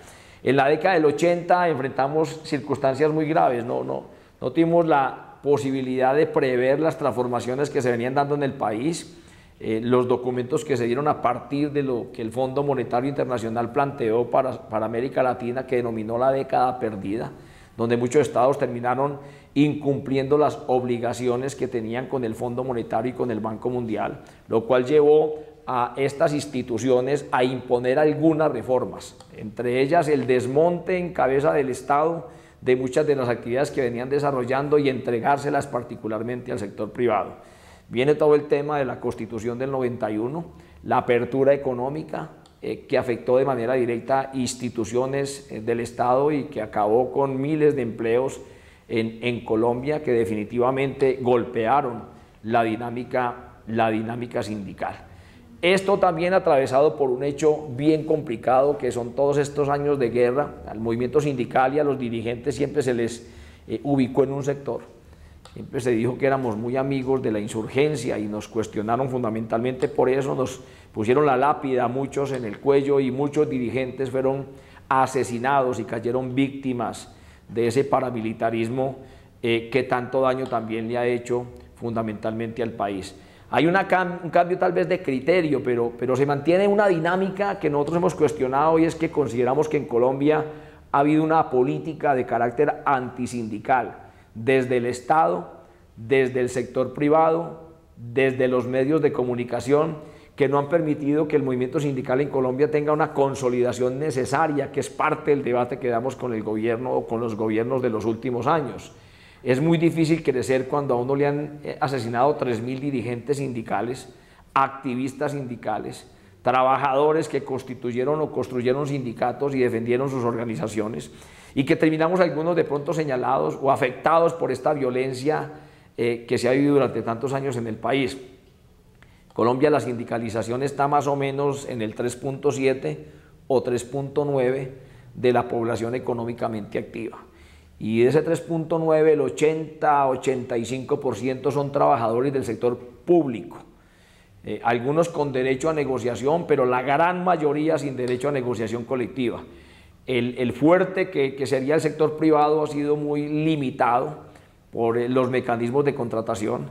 En la década del 80 enfrentamos circunstancias muy graves, no tuvimos la posibilidad de prever las transformaciones que se venían dando en el país. Los documentos que se dieron a partir de lo que el Fondo Monetario Internacional planteó para América Latina, que denominó la década perdida, donde muchos estados terminaron incumpliendo las obligaciones que tenían con el Fondo Monetario y con el Banco Mundial, lo cual llevó a estas instituciones a imponer algunas reformas, entre ellas el desmonte en cabeza del Estado de muchas de las actividades que venían desarrollando y entregárselas particularmente al sector privado. Viene todo el tema de la Constitución del 91, la apertura económica que afectó de manera directa instituciones del Estado y que acabó con miles de empleos en Colombia, que definitivamente golpearon la dinámica sindical. Esto también atravesado por un hecho bien complicado, que son todos estos años de guerra. Al movimiento sindical y a los dirigentes siempre se les ubicó en un sector. Siempre se dijo que éramos muy amigos de la insurgencia y nos cuestionaron fundamentalmente por eso, nos pusieron la lápida a muchos en el cuello y muchos dirigentes fueron asesinados y cayeron víctimas de ese paramilitarismo que tanto daño también le ha hecho fundamentalmente al país. Hay un cambio tal vez de criterio, pero se mantiene una dinámica que nosotros hemos cuestionado, y es que consideramos que en Colombia ha habido una política de carácter antisindical, desde el Estado, desde el sector privado, desde los medios de comunicación, que no han permitido que el movimiento sindical en Colombia tenga una consolidación necesaria, que es parte del debate que damos con el gobierno o con los gobiernos de los últimos años. Es muy difícil crecer cuando a uno le han asesinado 3.000 dirigentes sindicales, activistas sindicales, trabajadores que constituyeron o construyeron sindicatos y defendieron sus organizaciones, y que terminamos algunos de pronto señalados o afectados por esta violencia que se ha vivido durante tantos años en el país. Colombia, la sindicalización está más o menos en el 3.7 o 3.9 de la población económicamente activa. Y de ese 3.9, el 80-85% son trabajadores del sector público. Algunos con derecho a negociación, pero la gran mayoría sin derecho a negociación colectiva. El fuerte que sería el sector privado ha sido muy limitado por los mecanismos de contratación.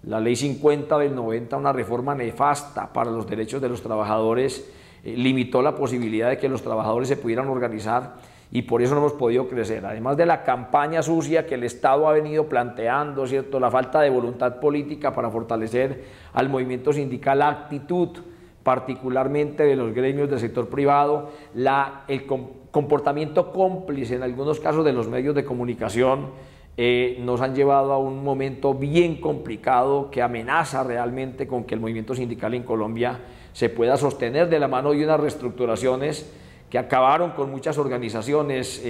La Ley 50 del 90, una reforma nefasta para los derechos de los trabajadores, limitó la posibilidad de que los trabajadores se pudieran organizar y por eso no hemos podido crecer. Además de la campaña sucia que el Estado ha venido planteando, ¿cierto? La falta de voluntad política para fortalecer al movimiento sindical, la actitud particularmente de los gremios del sector privado, el comportamiento cómplice en algunos casos de los medios de comunicación, nos han llevado a un momento bien complicado que amenaza realmente con que el movimiento sindical en Colombia se pueda sostener de la mano de unas reestructuraciones que acabaron con muchas organizaciones.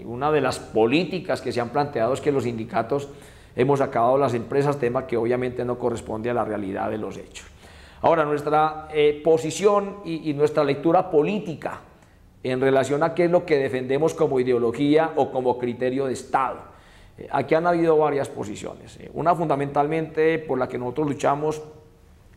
Una de las políticas que se han planteado es que los sindicatos hemos acabado las empresas, tema que obviamente no corresponde a la realidad de los hechos. Ahora, nuestra posición y nuestra lectura política en relación a qué es lo que defendemos como ideología o como criterio de Estado. Aquí han habido varias posiciones. Una fundamentalmente por la que nosotros luchamos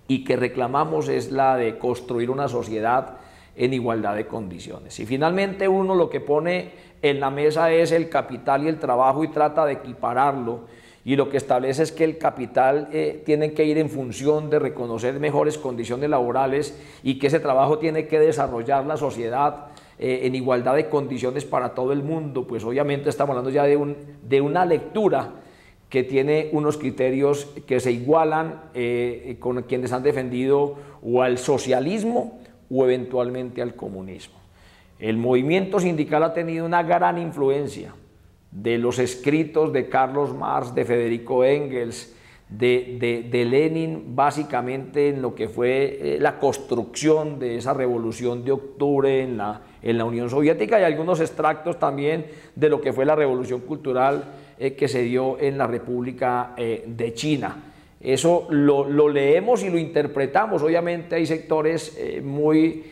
y que reclamamos es la de construir una sociedad en igualdad de condiciones. Y finalmente uno lo que pone en la mesa es el capital y el trabajo y trata de equipararlo, y lo que establece es que el capital tiene que ir en función de reconocer mejores condiciones laborales y que ese trabajo tiene que desarrollar la sociedad en igualdad de condiciones para todo el mundo. Pues obviamente estamos hablando ya de una lectura que tiene unos criterios que se igualan con quienes han defendido o al socialismo o eventualmente al comunismo. El movimiento sindical ha tenido una gran influencia de los escritos de Carlos Marx, de Federico Engels, de Lenin, básicamente en lo que fue la construcción de esa revolución de octubre en la Unión Soviética, y algunos extractos también de lo que fue la revolución cultural que se dio en la República de China. Eso lo leemos y lo interpretamos. Obviamente hay sectores muy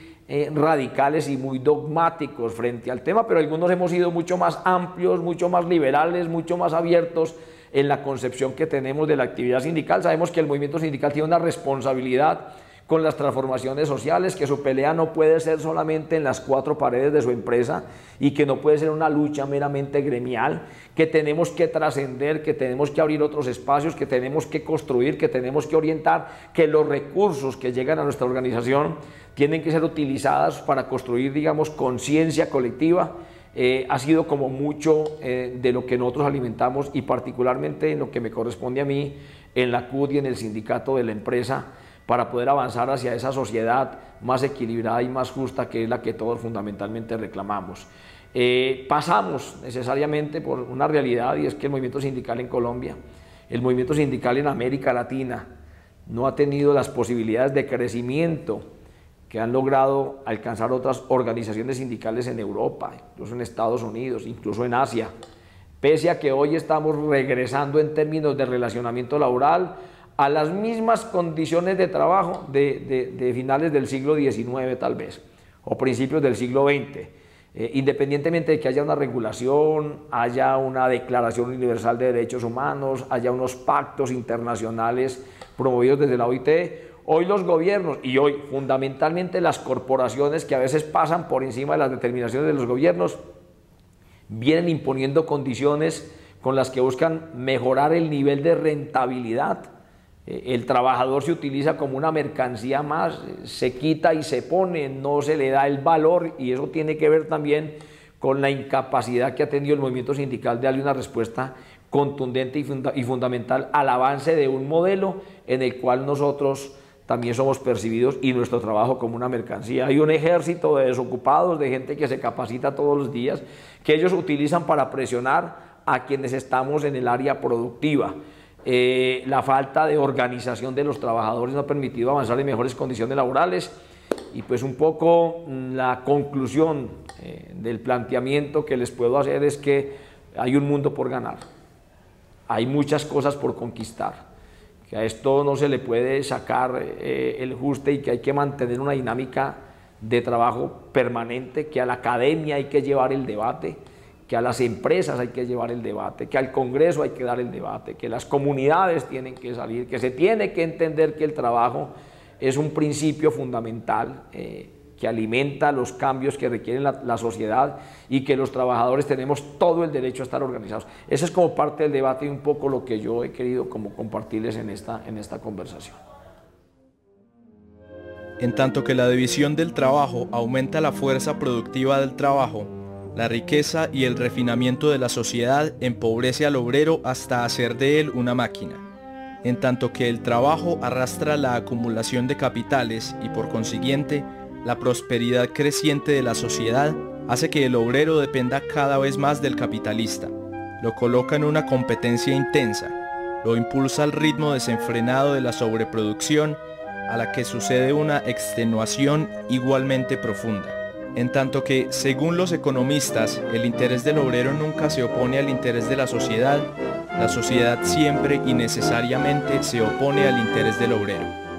radicales y muy dogmáticos frente al tema, pero algunos hemos sido mucho más amplios, mucho más liberales, mucho más abiertos en la concepción que tenemos de la actividad sindical. Sabemos que el movimiento sindical tiene una responsabilidad con las transformaciones sociales, que su pelea no puede ser solamente en las cuatro paredes de su empresa y que no puede ser una lucha meramente gremial, que tenemos que trascender, que tenemos que abrir otros espacios, que tenemos que construir, que tenemos que orientar, que los recursos que llegan a nuestra organización tienen que ser utilizados para construir, digamos, conciencia colectiva. Ha sido como mucho de lo que nosotros alimentamos, y particularmente en lo que me corresponde a mí en la CUT y en el sindicato de la empresa, para poder avanzar hacia esa sociedad más equilibrada y más justa, que es la que todos fundamentalmente reclamamos. Pasamos necesariamente por una realidad, y es que el movimiento sindical en Colombia, el movimiento sindical en América Latina, no ha tenido las posibilidades de crecimiento que han logrado alcanzar otras organizaciones sindicales en Europa, incluso en Estados Unidos, incluso en Asia, pese a que hoy estamos regresando en términos de relacionamiento laboral a las mismas condiciones de trabajo de finales del siglo XIX tal vez, o principios del siglo XX, independientemente de que haya una regulación, haya una Declaración Universal de Derechos Humanos, haya unos pactos internacionales promovidos desde la OIT. Hoy los gobiernos, y hoy fundamentalmente las corporaciones, que a veces pasan por encima de las determinaciones de los gobiernos, vienen imponiendo condiciones con las que buscan mejorar el nivel de rentabilidad. El trabajador se utiliza como una mercancía más, se quita y se pone, no se le da el valor, y eso tiene que ver también con la incapacidad que ha tenido el movimiento sindical de darle una respuesta contundente y fundamental al avance de un modelo en el cual nosotros también somos percibidos y nuestro trabajo como una mercancía. Hay un ejército de desocupados, de gente que se capacita todos los días, que ellos utilizan para presionar a quienes estamos en el área productiva. La falta de organización de los trabajadores no ha permitido avanzar en mejores condiciones laborales, y pues un poco la conclusión del planteamiento que les puedo hacer es que hay un mundo por ganar, hay muchas cosas por conquistar, que a esto no se le puede sacar el ajuste, y que hay que mantener una dinámica de trabajo permanente, que a la academia hay que llevar el debate, que a las empresas hay que llevar el debate, que al Congreso hay que dar el debate, que las comunidades tienen que salir, que se tiene que entender que el trabajo es un principio fundamental que alimenta los cambios que requiere la sociedad, y que los trabajadores tenemos todo el derecho a estar organizados. Ese es como parte del debate y un poco lo que yo he querido como compartirles en esta conversación. En tanto que la división del trabajo aumenta la fuerza productiva del trabajo, La riqueza y el refinamiento de la sociedad empobrece al obrero hasta hacer de él una máquina, en tanto que el trabajo arrastra la acumulación de capitales y por consiguiente la prosperidad creciente de la sociedad hace que el obrero dependa cada vez más del capitalista, lo coloca en una competencia intensa, lo impulsa al ritmo desenfrenado de la sobreproducción a la que sucede una extenuación igualmente profunda. En tanto que, según los economistas, el interés del obrero nunca se opone al interés de la sociedad siempre y necesariamente se opone al interés del obrero.